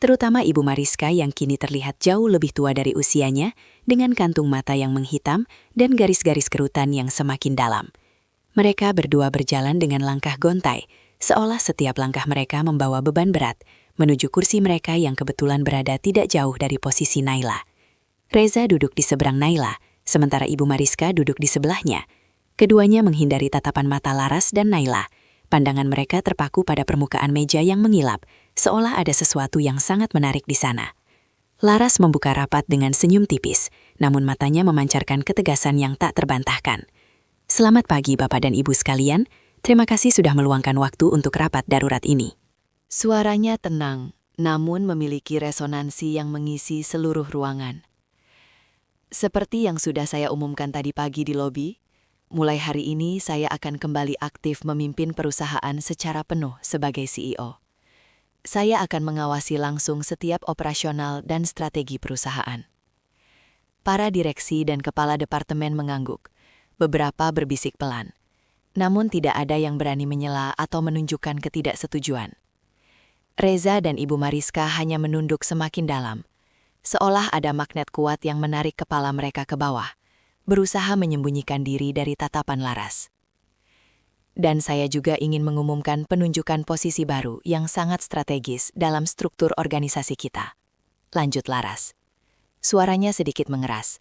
Terutama Ibu Mariska yang kini terlihat jauh lebih tua dari usianya, dengan kantung mata yang menghitam dan garis-garis kerutan yang semakin dalam. Mereka berdua berjalan dengan langkah gontai, seolah setiap langkah mereka membawa beban berat, menuju kursi mereka yang kebetulan berada tidak jauh dari posisi Naila. Reza duduk di seberang Naila, sementara Ibu Mariska duduk di sebelahnya. Keduanya menghindari tatapan mata Laras dan Naila. Pandangan mereka terpaku pada permukaan meja yang mengilap, seolah ada sesuatu yang sangat menarik di sana. Laras membuka rapat dengan senyum tipis, namun matanya memancarkan ketegasan yang tak terbantahkan. Selamat pagi Bapak dan Ibu sekalian, terima kasih sudah meluangkan waktu untuk rapat darurat ini. Suaranya tenang, namun memiliki resonansi yang mengisi seluruh ruangan. Seperti yang sudah saya umumkan tadi pagi di lobi, mulai hari ini saya akan kembali aktif memimpin perusahaan secara penuh sebagai CEO. Saya akan mengawasi langsung setiap operasional dan strategi perusahaan. Para direksi dan kepala departemen mengangguk. Beberapa berbisik pelan. Namun tidak ada yang berani menyela atau menunjukkan ketidaksetujuan. Reza dan Ibu Mariska hanya menunduk semakin dalam. Seolah ada magnet kuat yang menarik kepala mereka ke bawah, berusaha menyembunyikan diri dari tatapan Laras. Dan saya juga ingin mengumumkan penunjukan posisi baru yang sangat strategis dalam struktur organisasi kita. Lanjut Laras. Suaranya sedikit mengeras.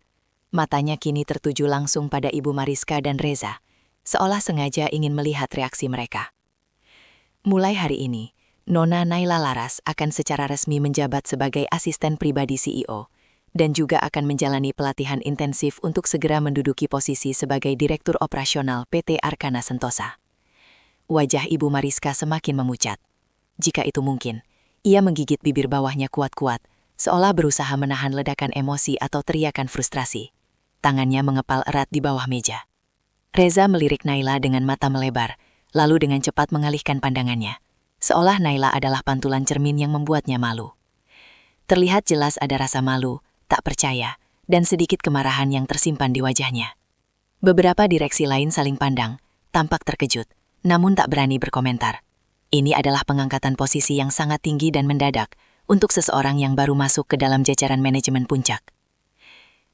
Matanya kini tertuju langsung pada Ibu Mariska dan Reza, seolah sengaja ingin melihat reaksi mereka. Mulai hari ini, Nona Naila Laras akan secara resmi menjabat sebagai asisten pribadi CEO dan juga akan menjalani pelatihan intensif untuk segera menduduki posisi sebagai Direktur Operasional PT Arkana Sentosa. Wajah Ibu Mariska semakin memucat. Jika itu mungkin, ia menggigit bibir bawahnya kuat-kuat, seolah berusaha menahan ledakan emosi atau teriakan frustrasi. Tangannya mengepal erat di bawah meja. Reza melirik Naila dengan mata melebar, lalu dengan cepat mengalihkan pandangannya. Seolah Naila adalah pantulan cermin yang membuatnya malu. Terlihat jelas ada rasa malu, tak percaya, dan sedikit kemarahan yang tersimpan di wajahnya. Beberapa direksi lain saling pandang, tampak terkejut, namun tak berani berkomentar. Ini adalah pengangkatan posisi yang sangat tinggi dan mendadak untuk seseorang yang baru masuk ke dalam jajaran manajemen puncak.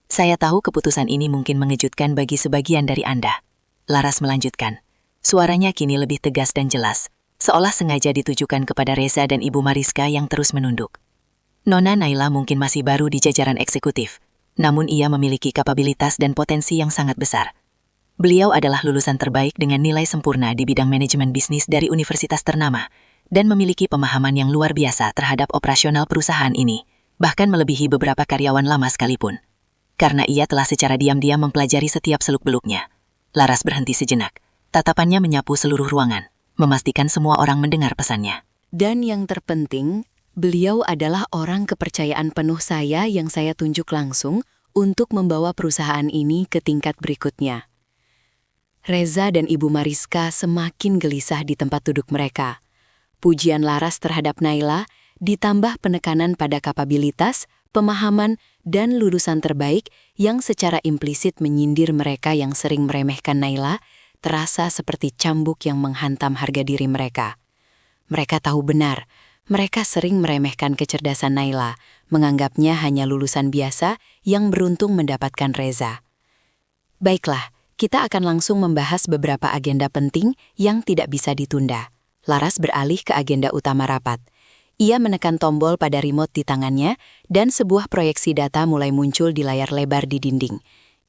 Saya tahu keputusan ini mungkin mengejutkan bagi sebagian dari Anda. Laras melanjutkan. Suaranya kini lebih tegas dan jelas, seolah sengaja ditujukan kepada Reza dan Ibu Mariska yang terus menunduk. Nona Naila mungkin masih baru di jajaran eksekutif, namun ia memiliki kapabilitas dan potensi yang sangat besar. Beliau adalah lulusan terbaik dengan nilai sempurna di bidang manajemen bisnis dari universitas ternama, dan memiliki pemahaman yang luar biasa terhadap operasional perusahaan ini, bahkan melebihi beberapa karyawan lama sekalipun. Karena ia telah secara diam-diam mempelajari setiap seluk-beluknya. Laras berhenti sejenak, tatapannya menyapu seluruh ruangan, memastikan semua orang mendengar pesannya. Dan yang terpenting, beliau adalah orang kepercayaan penuh saya yang saya tunjuk langsung untuk membawa perusahaan ini ke tingkat berikutnya. Reza dan Ibu Mariska semakin gelisah di tempat duduk mereka. Pujian Laras terhadap Naila ditambah penekanan pada kapabilitas, pemahaman, dan lulusan terbaik yang secara implisit menyindir mereka yang sering meremehkan Naila, terasa seperti cambuk yang menghantam harga diri mereka. Mereka tahu benar, mereka sering meremehkan kecerdasan Naila, menganggapnya hanya lulusan biasa yang beruntung mendapatkan Reza. Baiklah, kita akan langsung membahas beberapa agenda penting yang tidak bisa ditunda. Laras beralih ke agenda utama rapat. Ia menekan tombol pada remote di tangannya, dan sebuah proyeksi data mulai muncul di layar lebar di dinding.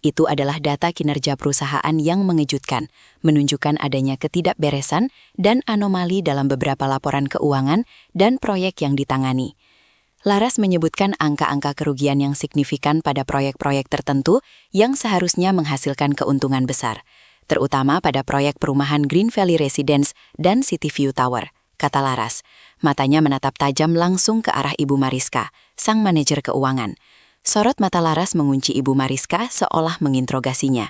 Itu adalah data kinerja perusahaan yang mengejutkan, menunjukkan adanya ketidakberesan dan anomali dalam beberapa laporan keuangan dan proyek yang ditangani. Laras menyebutkan angka-angka kerugian yang signifikan pada proyek-proyek tertentu yang seharusnya menghasilkan keuntungan besar, terutama pada proyek perumahan Green Valley Residence dan City View Tower, kata Laras. Matanya menatap tajam langsung ke arah Ibu Mariska, sang manajer keuangan. Sorot mata Laras mengunci Ibu Mariska seolah menginterogasinya.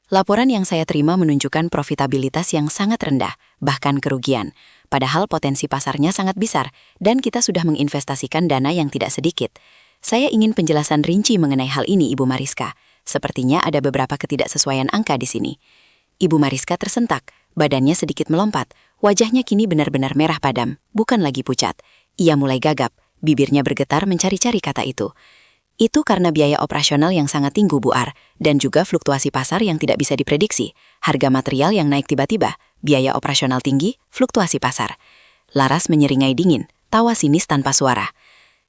Laporan yang saya terima menunjukkan profitabilitas yang sangat rendah, bahkan kerugian. Padahal potensi pasarnya sangat besar, dan kita sudah menginvestasikan dana yang tidak sedikit. Saya ingin penjelasan rinci mengenai hal ini, Ibu Mariska. Sepertinya ada beberapa ketidaksesuaian angka di sini. Ibu Mariska tersentak, badannya sedikit melompat. Wajahnya kini benar-benar merah padam, bukan lagi pucat. Ia mulai gagap, bibirnya bergetar mencari-cari kata itu. Itu karena biaya operasional yang sangat tinggi, Bu Ar, dan juga fluktuasi pasar yang tidak bisa diprediksi, harga material yang naik tiba-tiba, biaya operasional tinggi, fluktuasi pasar. Laras menyeringai dingin, tawa sinis tanpa suara.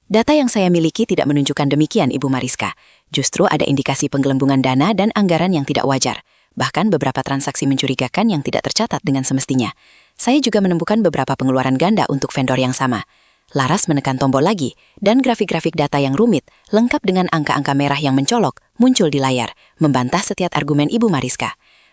Data yang saya miliki tidak menunjukkan demikian, Ibu Mariska. Justru ada indikasi penggelembungan dana dan anggaran yang tidak wajar. Bahkan beberapa transaksi mencurigakan yang tidak tercatat dengan semestinya. Saya juga menemukan beberapa pengeluaran ganda untuk vendor yang sama. Laras menekan tombol lagi, dan grafik-grafik data yang rumit, lengkap dengan angka-angka merah yang mencolok, muncul di layar, membantah setiap argumen Ibu Mariska.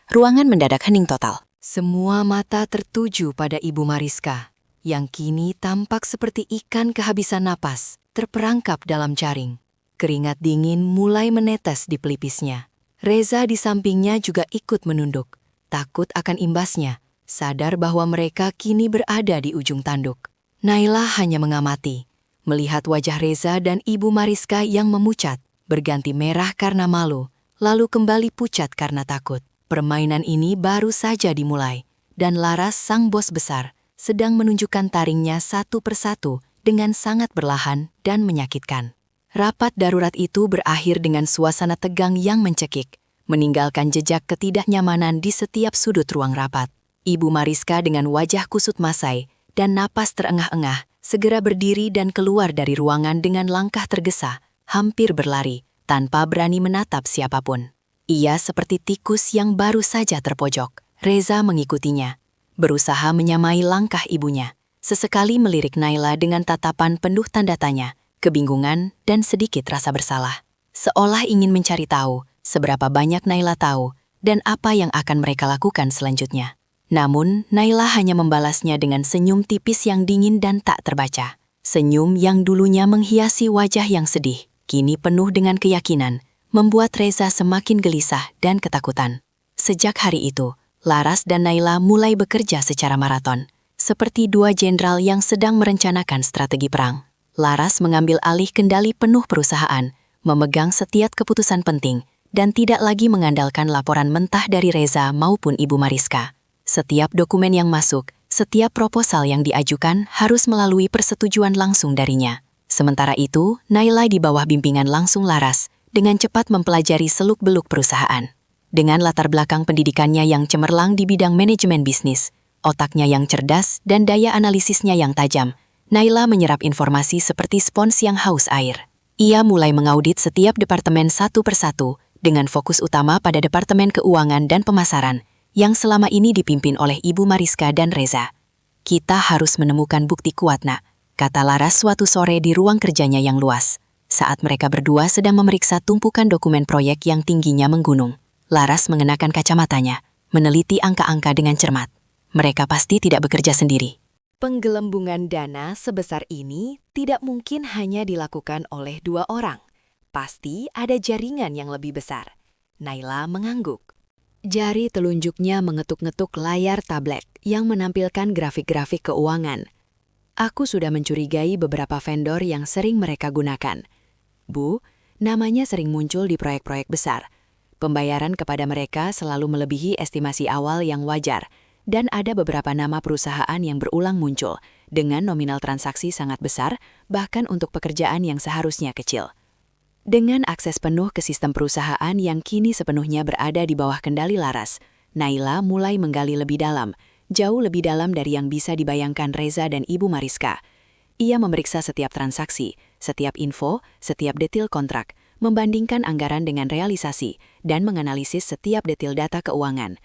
Ruangan mendadak hening total. Semua mata tertuju pada Ibu Mariska, yang kini tampak seperti ikan kehabisan napas, terperangkap dalam jaring. Keringat dingin mulai menetes di pelipisnya. Reza di sampingnya juga ikut menunduk, takut akan imbasnya, sadar bahwa mereka kini berada di ujung tanduk. Naila hanya mengamati, melihat wajah Reza dan Ibu Mariska yang memucat, berganti merah karena malu, lalu kembali pucat karena takut. Permainan ini baru saja dimulai, dan Laras sang bos besar sedang menunjukkan taringnya satu persatu dengan sangat perlahan dan menyakitkan. Rapat darurat itu berakhir dengan suasana tegang yang mencekik, meninggalkan jejak ketidaknyamanan di setiap sudut ruang rapat. Ibu Mariska dengan wajah kusut masai dan napas terengah-engah segera berdiri dan keluar dari ruangan dengan langkah tergesa, hampir berlari, tanpa berani menatap siapapun. Ia seperti tikus yang baru saja terpojok. Reza mengikutinya, berusaha menyamai langkah ibunya. Sesekali melirik Naila dengan tatapan penuh tanda tanya, kebingungan, dan sedikit rasa bersalah. Seolah ingin mencari tahu seberapa banyak Naila tahu dan apa yang akan mereka lakukan selanjutnya. Namun, Naila hanya membalasnya dengan senyum tipis yang dingin dan tak terbaca. Senyum yang dulunya menghiasi wajah yang sedih, kini penuh dengan keyakinan, membuat Reza semakin gelisah dan ketakutan. Sejak hari itu, Laras dan Naila mulai bekerja secara maraton, seperti dua jenderal yang sedang merencanakan strategi perang. Laras mengambil alih kendali penuh perusahaan, memegang setiap keputusan penting, dan tidak lagi mengandalkan laporan mentah dari Reza maupun Ibu Mariska. Setiap dokumen yang masuk, setiap proposal yang diajukan harus melalui persetujuan langsung darinya. Sementara itu, Naila di bawah bimbingan langsung Laras, dengan cepat mempelajari seluk-beluk perusahaan. Dengan latar belakang pendidikannya yang cemerlang di bidang manajemen bisnis, otaknya yang cerdas dan daya analisisnya yang tajam, Naila menyerap informasi seperti spons yang haus air. Ia mulai mengaudit setiap departemen satu persatu, dengan fokus utama pada Departemen Keuangan dan Pemasaran, yang selama ini dipimpin oleh Ibu Mariska dan Reza. Kita harus menemukan bukti kuat, Nak, kata Laras suatu sore di ruang kerjanya yang luas, saat mereka berdua sedang memeriksa tumpukan dokumen proyek yang tingginya menggunung. Laras mengenakan kacamatanya, meneliti angka-angka dengan cermat. Mereka pasti tidak bekerja sendiri. Penggelembungan dana sebesar ini tidak mungkin hanya dilakukan oleh dua orang. Pasti ada jaringan yang lebih besar. Naila mengangguk. Jari telunjuknya mengetuk-ngetuk layar tablet yang menampilkan grafik-grafik keuangan. Aku sudah mencurigai beberapa vendor yang sering mereka gunakan. Bu, namanya sering muncul di proyek-proyek besar. Pembayaran kepada mereka selalu melebihi estimasi awal yang wajar, dan ada beberapa nama perusahaan yang berulang muncul dengan nominal transaksi sangat besar, bahkan untuk pekerjaan yang seharusnya kecil. Dengan akses penuh ke sistem perusahaan yang kini sepenuhnya berada di bawah kendali Laras, Naila mulai menggali lebih dalam, jauh lebih dalam dari yang bisa dibayangkan Reza dan Ibu Mariska. Ia memeriksa setiap transaksi, setiap info, setiap detail kontrak, membandingkan anggaran dengan realisasi, dan menganalisis setiap detail data keuangan.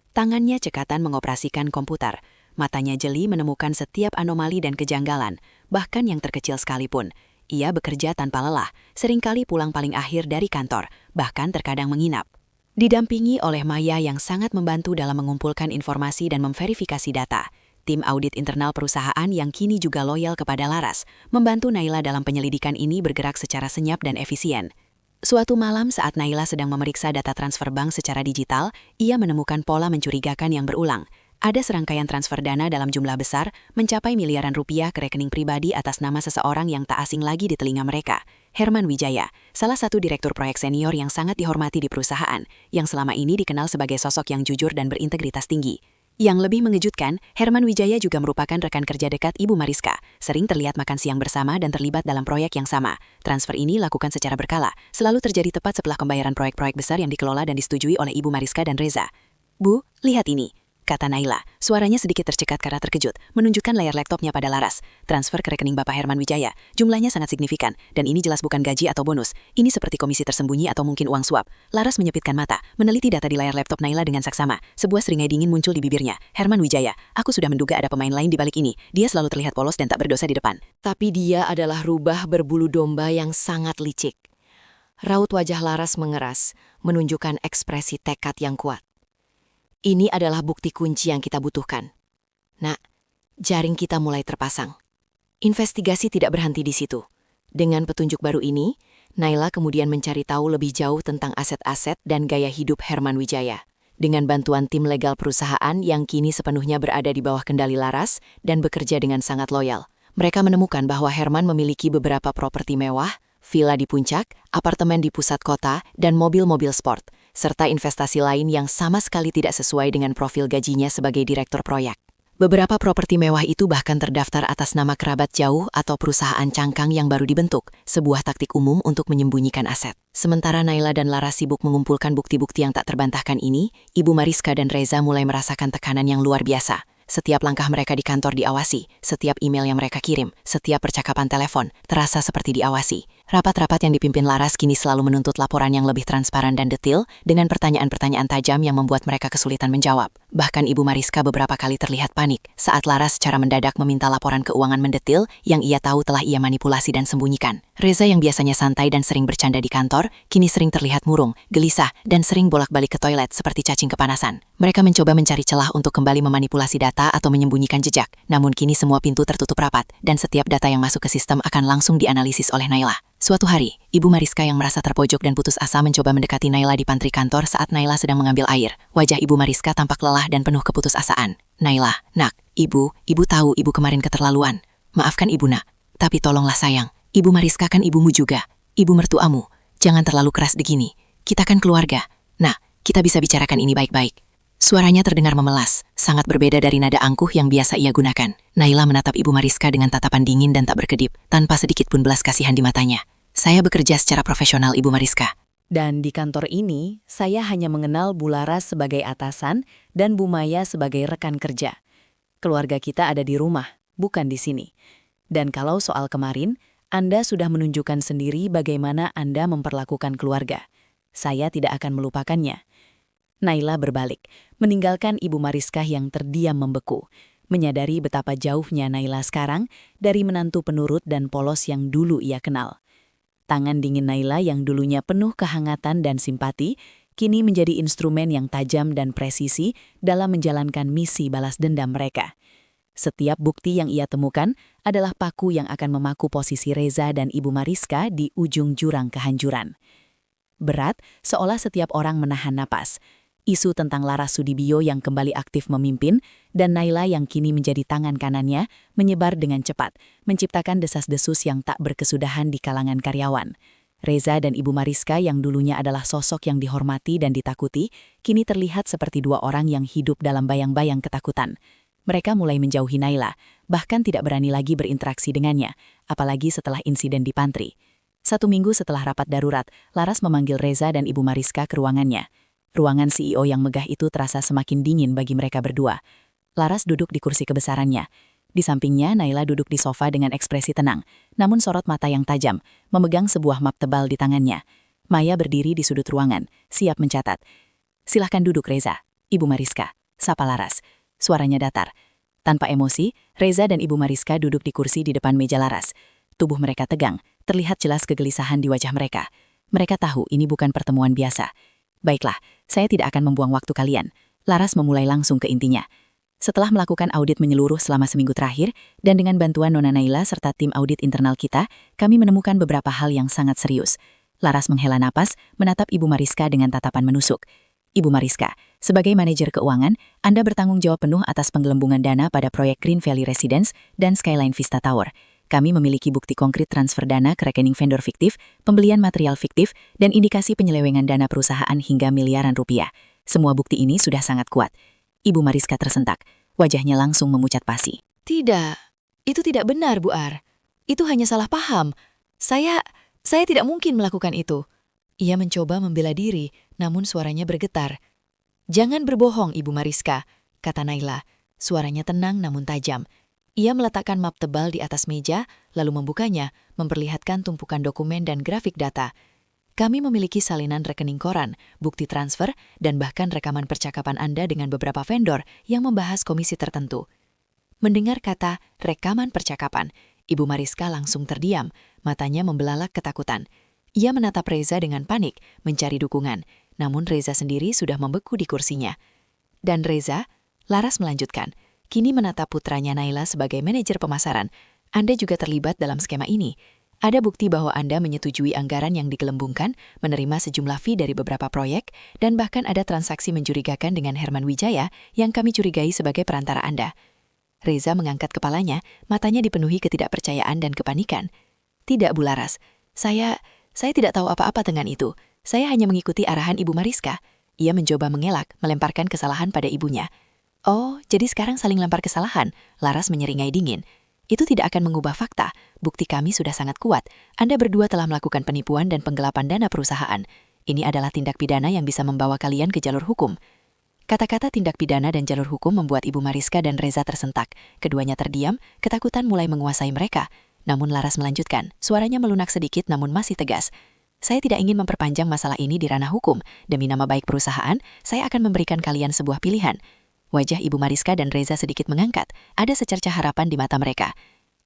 Tangannya cekatan mengoperasikan komputer, matanya jeli menemukan setiap anomali dan kejanggalan, bahkan yang terkecil sekalipun. Ia bekerja tanpa lelah, seringkali pulang paling akhir dari kantor, bahkan terkadang menginap. Didampingi oleh Maya yang sangat membantu dalam mengumpulkan informasi dan memverifikasi data, tim audit internal perusahaan yang kini juga loyal kepada Laras, membantu Naila dalam penyelidikan ini bergerak secara senyap dan efisien. Suatu malam saat Naila sedang memeriksa data transfer bank secara digital, ia menemukan pola mencurigakan yang berulang. Ada serangkaian transfer dana dalam jumlah besar, mencapai miliaran rupiah ke rekening pribadi atas nama seseorang yang tak asing lagi di telinga mereka. Herman Wijaya, salah satu direktur proyek senior yang sangat dihormati di perusahaan, yang selama ini dikenal sebagai sosok yang jujur dan berintegritas tinggi. Yang lebih mengejutkan, Herman Wijaya juga merupakan rekan kerja dekat Ibu Mariska, sering terlihat makan siang bersama dan terlibat dalam proyek yang sama. Transfer ini lakukan secara berkala, selalu terjadi tepat setelah pembayaran proyek-proyek besar yang dikelola dan disetujui oleh Ibu Mariska dan Reza. Bu, lihat ini, kata Naila. Suaranya sedikit tercekat karena terkejut, menunjukkan layar laptopnya pada Laras. Transfer ke rekening Bapak Herman Wijaya. Jumlahnya sangat signifikan, dan ini jelas bukan gaji atau bonus. Ini seperti komisi tersembunyi atau mungkin uang suap. Laras menyepitkan mata, meneliti data di layar laptop Naila dengan saksama. Sebuah seringai dingin muncul di bibirnya. Herman Wijaya, aku sudah menduga ada pemain lain di balik ini. Dia selalu terlihat polos dan tak berdosa di depan. Tapi dia adalah rubah berbulu domba yang sangat licik. Raut wajah Laras mengeras, menunjukkan ekspresi tekad yang kuat. Ini adalah bukti kunci yang kita butuhkan. Nak, jaring kita mulai terpasang. Investigasi tidak berhenti di situ. Dengan petunjuk baru ini, Naila kemudian mencari tahu lebih jauh tentang aset-aset dan gaya hidup Herman Wijaya. Dengan bantuan tim legal perusahaan yang kini sepenuhnya berada di bawah kendali Laras dan bekerja dengan sangat loyal, mereka menemukan bahwa Herman memiliki beberapa properti mewah, villa di puncak, apartemen di pusat kota, dan mobil-mobil sport, serta investasi lain yang sama sekali tidak sesuai dengan profil gajinya sebagai direktur proyek. Beberapa properti mewah itu bahkan terdaftar atas nama kerabat jauh atau perusahaan cangkang yang baru dibentuk, sebuah taktik umum untuk menyembunyikan aset. Sementara Naila dan Laras sibuk mengumpulkan bukti-bukti yang tak terbantahkan ini, Ibu Mariska dan Reza mulai merasakan tekanan yang luar biasa. Setiap langkah mereka di kantor diawasi, setiap email yang mereka kirim, setiap percakapan telepon, terasa seperti diawasi. Rapat-rapat yang dipimpin Laras kini selalu menuntut laporan yang lebih transparan dan detil, dengan pertanyaan-pertanyaan tajam yang membuat mereka kesulitan menjawab. Bahkan Ibu Mariska beberapa kali terlihat panik saat Laras secara mendadak meminta laporan keuangan mendetil yang ia tahu telah ia manipulasi dan sembunyikan. Reza yang biasanya santai dan sering bercanda di kantor, kini sering terlihat murung, gelisah, dan sering bolak-balik ke toilet seperti cacing kepanasan. Mereka mencoba mencari celah untuk kembali memanipulasi data atau menyembunyikan jejak, namun kini semua pintu tertutup rapat, dan setiap data yang masuk ke sistem akan langsung dianalisis oleh Naila. Suatu hari, Ibu Mariska yang merasa terpojok dan putus asa mencoba mendekati Naila di pantry kantor saat Naila sedang mengambil air. Wajah Ibu Mariska tampak lelah dan penuh keputusasaan. Naila, nak, ibu tahu ibu kemarin keterlaluan. Maafkan ibu nak, tapi tolonglah sayang. Ibu Mariska kan ibumu juga, ibu mertuamu. Jangan terlalu keras begini. Kita kan keluarga. Nah, kita bisa bicarakan ini baik-baik. Suaranya terdengar memelas, sangat berbeda dari nada angkuh yang biasa ia gunakan. Naila menatap Ibu Mariska dengan tatapan dingin dan tak berkedip, tanpa sedikit pun belas kasihan di matanya. Saya bekerja secara profesional, Ibu Mariska. Dan di kantor ini, saya hanya mengenal Bu Laras sebagai atasan dan Bu Maya sebagai rekan kerja. Keluarga kita ada di rumah, bukan di sini. Dan kalau soal kemarin, Anda sudah menunjukkan sendiri bagaimana Anda memperlakukan keluarga. Saya tidak akan melupakannya. Naila berbalik, meninggalkan Ibu Mariska yang terdiam membeku, menyadari betapa jauhnya Naila sekarang dari menantu penurut dan polos yang dulu ia kenal. Tangan dingin Naila yang dulunya penuh kehangatan dan simpati, kini menjadi instrumen yang tajam dan presisi dalam menjalankan misi balas dendam mereka. Setiap bukti yang ia temukan adalah paku yang akan memaku posisi Reza dan Ibu Mariska di ujung jurang kehancuran. Berat, seolah setiap orang menahan napas. Isu tentang Laras Sudibyo yang kembali aktif memimpin, dan Naila yang kini menjadi tangan kanannya, menyebar dengan cepat, menciptakan desas-desus yang tak berkesudahan di kalangan karyawan. Reza dan Ibu Mariska yang dulunya adalah sosok yang dihormati dan ditakuti, kini terlihat seperti dua orang yang hidup dalam bayang-bayang ketakutan. Mereka mulai menjauhi Naila, bahkan tidak berani lagi berinteraksi dengannya, apalagi setelah insiden di pantry. 1 minggu setelah rapat darurat, Laras memanggil Reza dan Ibu Mariska ke ruangannya. Ruangan CEO yang megah itu terasa semakin dingin bagi mereka berdua. Laras duduk di kursi kebesarannya. Di sampingnya, Naila duduk di sofa dengan ekspresi tenang, namun sorot mata yang tajam, memegang sebuah map tebal di tangannya. Maya berdiri di sudut ruangan, siap mencatat. Silahkan duduk, Reza. Ibu Mariska, sapa Laras. Suaranya datar. Tanpa emosi, Reza dan Ibu Mariska duduk di kursi di depan meja Laras. Tubuh mereka tegang, terlihat jelas kegelisahan di wajah mereka. Mereka tahu ini bukan pertemuan biasa. Baiklah, saya tidak akan membuang waktu kalian. Laras memulai langsung ke intinya. Setelah melakukan audit menyeluruh selama seminggu terakhir, dan dengan bantuan Nona Naila serta tim audit internal kita, kami menemukan beberapa hal yang sangat serius. Laras menghela napas, menatap Ibu Mariska dengan tatapan menusuk. Ibu Mariska, sebagai manajer keuangan, Anda bertanggung jawab penuh atas penggelembungan dana pada proyek Green Valley Residence dan Skyline Vista Tower. Kami memiliki bukti konkret transfer dana ke rekening vendor fiktif, pembelian material fiktif, dan indikasi penyelewengan dana perusahaan hingga miliaran rupiah. Semua bukti ini sudah sangat kuat. Ibu Mariska tersentak. Wajahnya langsung memucat pasi. Tidak, itu tidak benar, Bu Ar. Itu hanya salah paham. Saya tidak mungkin melakukan itu. Ia mencoba membela diri, namun suaranya bergetar. Jangan berbohong, Ibu Mariska, kata Naila. Suaranya tenang namun tajam. Ia meletakkan map tebal di atas meja, lalu membukanya, memperlihatkan tumpukan dokumen dan grafik data. Kami memiliki salinan rekening koran, bukti transfer, dan bahkan rekaman percakapan Anda dengan beberapa vendor yang membahas komisi tertentu. Mendengar kata rekaman percakapan, Ibu Mariska langsung terdiam, matanya membelalak ketakutan. Ia menatap Reza dengan panik, mencari dukungan, namun Reza sendiri sudah membeku di kursinya. Dan Reza, Laras melanjutkan, kini menatap putranya Naila sebagai manajer pemasaran. Anda juga terlibat dalam skema ini. Ada bukti bahwa Anda menyetujui anggaran yang digelembungkan, menerima sejumlah fee dari beberapa proyek, dan bahkan ada transaksi mencurigakan dengan Herman Wijaya yang kami curigai sebagai perantara Anda. Reza mengangkat kepalanya, matanya dipenuhi ketidakpercayaan dan kepanikan. Tidak, Bu Laras. Saya tidak tahu apa-apa dengan itu. Saya hanya mengikuti arahan Ibu Mariska. Ia mencoba mengelak, melemparkan kesalahan pada ibunya. Oh, jadi sekarang saling lempar kesalahan, Laras menyeringai dingin. Itu tidak akan mengubah fakta. Bukti kami sudah sangat kuat. Anda berdua telah melakukan penipuan dan penggelapan dana perusahaan. Ini adalah tindak pidana yang bisa membawa kalian ke jalur hukum. Kata-kata tindak pidana dan jalur hukum membuat Ibu Mariska dan Reza tersentak. Keduanya terdiam, ketakutan mulai menguasai mereka. Namun Laras melanjutkan, suaranya melunak sedikit namun masih tegas. Saya tidak ingin memperpanjang masalah ini di ranah hukum. Demi nama baik perusahaan, saya akan memberikan kalian sebuah pilihan. Wajah Ibu Mariska dan Reza sedikit mengangkat. Ada secercah harapan di mata mereka.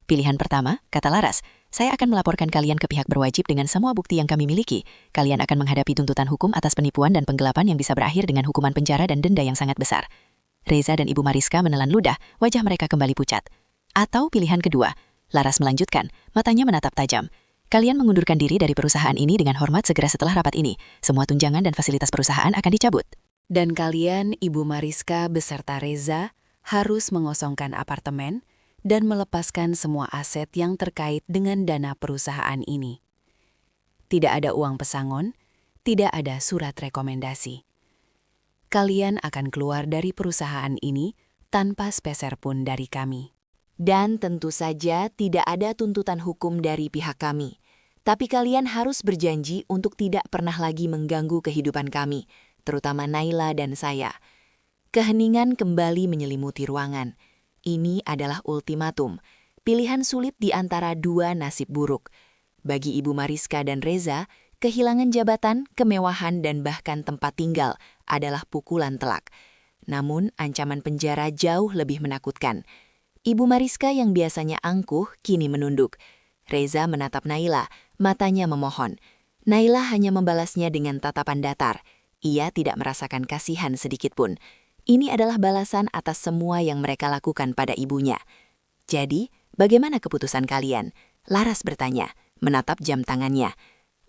Pilihan pertama, kata Laras, saya akan melaporkan kalian ke pihak berwajib dengan semua bukti yang kami miliki. Kalian akan menghadapi tuntutan hukum atas penipuan dan penggelapan yang bisa berakhir dengan hukuman penjara dan denda yang sangat besar. Reza dan Ibu Mariska menelan ludah, wajah mereka kembali pucat. Atau pilihan kedua, Laras melanjutkan, matanya menatap tajam. Kalian mengundurkan diri dari perusahaan ini dengan hormat segera setelah rapat ini. Semua tunjangan dan fasilitas perusahaan akan dicabut. Dan kalian, Ibu Mariska beserta Reza, harus mengosongkan apartemen dan melepaskan semua aset yang terkait dengan dana perusahaan ini. Tidak ada uang pesangon, tidak ada surat rekomendasi. Kalian akan keluar dari perusahaan ini tanpa sepeser pun dari kami. Dan tentu saja tidak ada tuntutan hukum dari pihak kami. Tapi kalian harus berjanji untuk tidak pernah lagi mengganggu kehidupan kami, terutama Naila dan saya. Keheningan kembali menyelimuti ruangan. Ini adalah ultimatum, pilihan sulit di antara dua nasib buruk. Bagi Ibu Mariska dan Reza, kehilangan jabatan, kemewahan, dan bahkan tempat tinggal adalah pukulan telak. Namun, ancaman penjara jauh lebih menakutkan. Ibu Mariska yang biasanya angkuh, kini menunduk. Reza menatap Naila, matanya memohon. Naila hanya membalasnya dengan tatapan datar. Ia tidak merasakan kasihan sedikitpun. Ini adalah balasan atas semua yang mereka lakukan pada ibunya. Jadi, bagaimana keputusan kalian? Laras bertanya, menatap jam tangannya.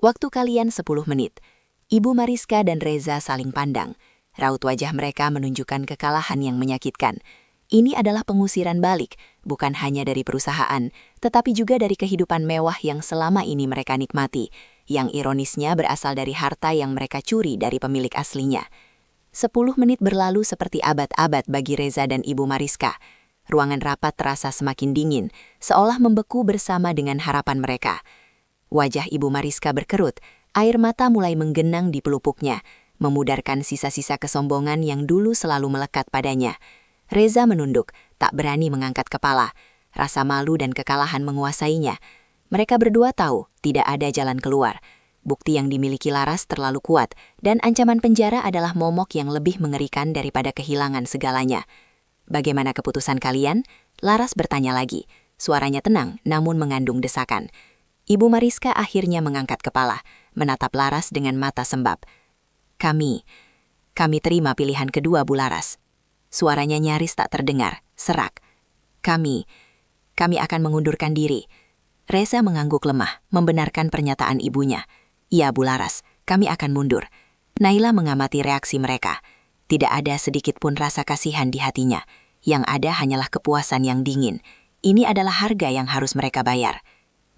Waktu kalian 10 menit. Ibu Mariska dan Reza saling pandang. Raut wajah mereka menunjukkan kekalahan yang menyakitkan. Ini adalah pengusiran balik, bukan hanya dari perusahaan, tetapi juga dari kehidupan mewah yang selama ini mereka nikmati, yang ironisnya berasal dari harta yang mereka curi dari pemilik aslinya. 10 menit berlalu seperti abad-abad bagi Reza dan Ibu Mariska. Ruangan rapat terasa semakin dingin, seolah membeku bersama dengan harapan mereka. Wajah Ibu Mariska berkerut, air mata mulai menggenang di pelupuknya, memudarkan sisa-sisa kesombongan yang dulu selalu melekat padanya. Reza menunduk, tak berani mengangkat kepala. Rasa malu dan kekalahan menguasainya. Mereka berdua tahu tidak ada jalan keluar. Bukti yang dimiliki Laras terlalu kuat, dan ancaman penjara adalah momok yang lebih mengerikan daripada kehilangan segalanya. Bagaimana keputusan kalian? Laras bertanya lagi. Suaranya tenang, namun mengandung desakan. Ibu Mariska akhirnya mengangkat kepala, menatap Laras dengan mata sembab. Kami terima pilihan kedua, Bu Laras. Suaranya nyaris tak terdengar, serak. Kami akan mengundurkan diri. Reza mengangguk lemah, membenarkan pernyataan ibunya. Iya, Bu Laras, kami akan mundur. Naila mengamati reaksi mereka. Tidak ada sedikit pun rasa kasihan di hatinya. Yang ada hanyalah kepuasan yang dingin. Ini adalah harga yang harus mereka bayar.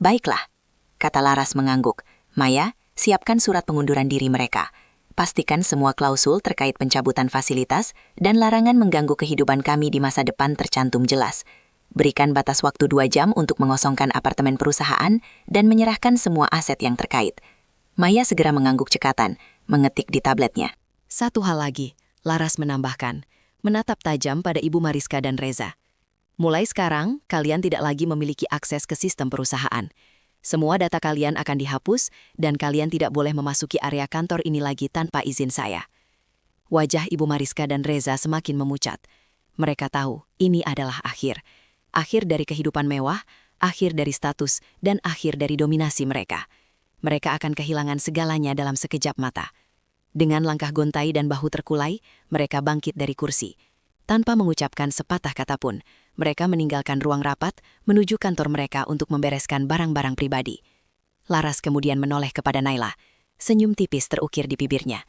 Baiklah, kata Laras mengangguk. Maya, siapkan surat pengunduran diri mereka. Pastikan semua klausul terkait pencabutan fasilitas dan larangan mengganggu kehidupan kami di masa depan tercantum jelas. Berikan batas waktu 2 jam untuk mengosongkan apartemen perusahaan dan menyerahkan semua aset yang terkait. Maya segera mengangguk cekatan, mengetik di tabletnya. Satu hal lagi, Laras menambahkan, menatap tajam pada Ibu Mariska dan Reza. Mulai sekarang, kalian tidak lagi memiliki akses ke sistem perusahaan. Semua data kalian akan dihapus dan kalian tidak boleh memasuki area kantor ini lagi tanpa izin saya. Wajah Ibu Mariska dan Reza semakin memucat. Mereka tahu ini adalah akhir. Akhir dari kehidupan mewah, akhir dari status, dan akhir dari dominasi mereka. Mereka akan kehilangan segalanya dalam sekejap mata. Dengan langkah gontai dan bahu terkulai, mereka bangkit dari kursi. Tanpa mengucapkan sepatah kata pun, mereka meninggalkan ruang rapat menuju kantor mereka untuk membereskan barang-barang pribadi. Laras kemudian menoleh kepada Naila. Senyum tipis terukir di bibirnya.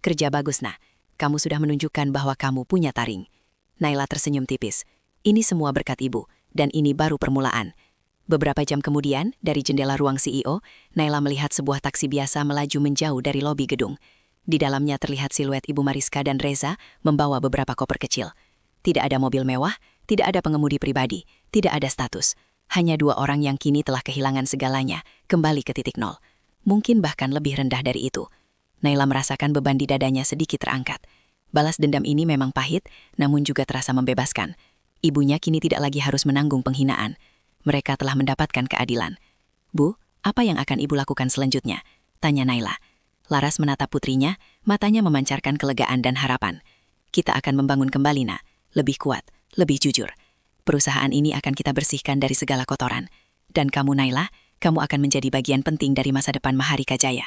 Kerja bagus, Nah. Kamu sudah menunjukkan bahwa kamu punya taring. Naila tersenyum tipis. Ini semua berkat ibu, dan ini baru permulaan. Beberapa jam kemudian, dari jendela ruang CEO, Naila melihat sebuah taksi biasa melaju menjauh dari lobi gedung. Di dalamnya terlihat siluet Ibu Mariska dan Reza membawa beberapa koper kecil. Tidak ada mobil mewah, tidak ada pengemudi pribadi, tidak ada status. Hanya dua orang yang kini telah kehilangan segalanya, kembali ke titik nol. Mungkin bahkan lebih rendah dari itu. Naila merasakan beban di dadanya sedikit terangkat. Balas dendam ini memang pahit, namun juga terasa membebaskan. Ibunya kini tidak lagi harus menanggung penghinaan. Mereka telah mendapatkan keadilan. Bu, apa yang akan ibu lakukan selanjutnya? Tanya Naila. Laras menatap putrinya, matanya memancarkan kelegaan dan harapan. Kita akan membangun kembali, Nak. Lebih kuat, lebih jujur. Perusahaan ini akan kita bersihkan dari segala kotoran. Dan kamu, Naila, kamu akan menjadi bagian penting dari masa depan Maharika Jaya.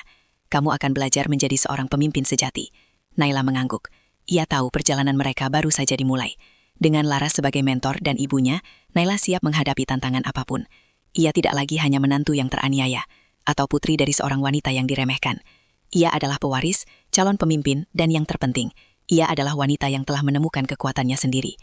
Kamu akan belajar menjadi seorang pemimpin sejati. Naila mengangguk. Ia tahu perjalanan mereka baru saja dimulai. Dengan Laras sebagai mentor dan ibunya, Naila siap menghadapi tantangan apapun. Ia tidak lagi hanya menantu yang teraniaya, atau putri dari seorang wanita yang diremehkan. Ia adalah pewaris, calon pemimpin, dan yang terpenting, ia adalah wanita yang telah menemukan kekuatannya sendiri.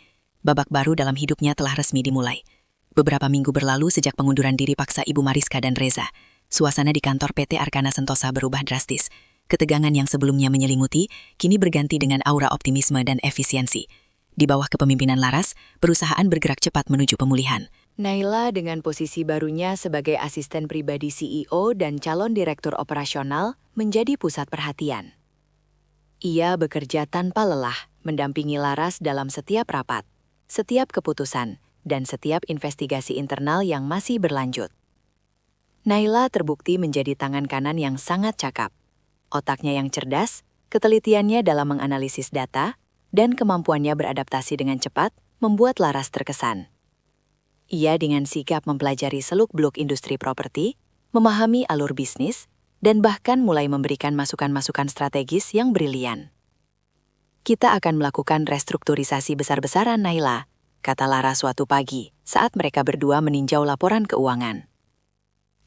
Babak baru dalam hidupnya telah resmi dimulai. Beberapa minggu berlalu sejak pengunduran diri paksa Ibu Mariska dan Reza. Suasana di kantor PT Arkana Sentosa berubah drastis. Ketegangan yang sebelumnya menyelimuti, kini berganti dengan aura optimisme dan efisiensi. Di bawah kepemimpinan Laras, perusahaan bergerak cepat menuju pemulihan. Naila dengan posisi barunya sebagai asisten pribadi CEO dan calon direktur operasional menjadi pusat perhatian. Ia bekerja tanpa lelah, mendampingi Laras dalam setiap rapat, setiap keputusan, dan setiap investigasi internal yang masih berlanjut. Naila terbukti menjadi tangan kanan yang sangat cakap. Otaknya yang cerdas, ketelitiannya dalam menganalisis data, dan kemampuannya beradaptasi dengan cepat membuat Laras terkesan. Ia dengan sigap mempelajari seluk-beluk industri properti, memahami alur bisnis, dan bahkan mulai memberikan masukan-masukan strategis yang brilian. Kita akan melakukan restrukturisasi besar-besaran, Naila, kata Laras suatu pagi saat mereka berdua meninjau laporan keuangan.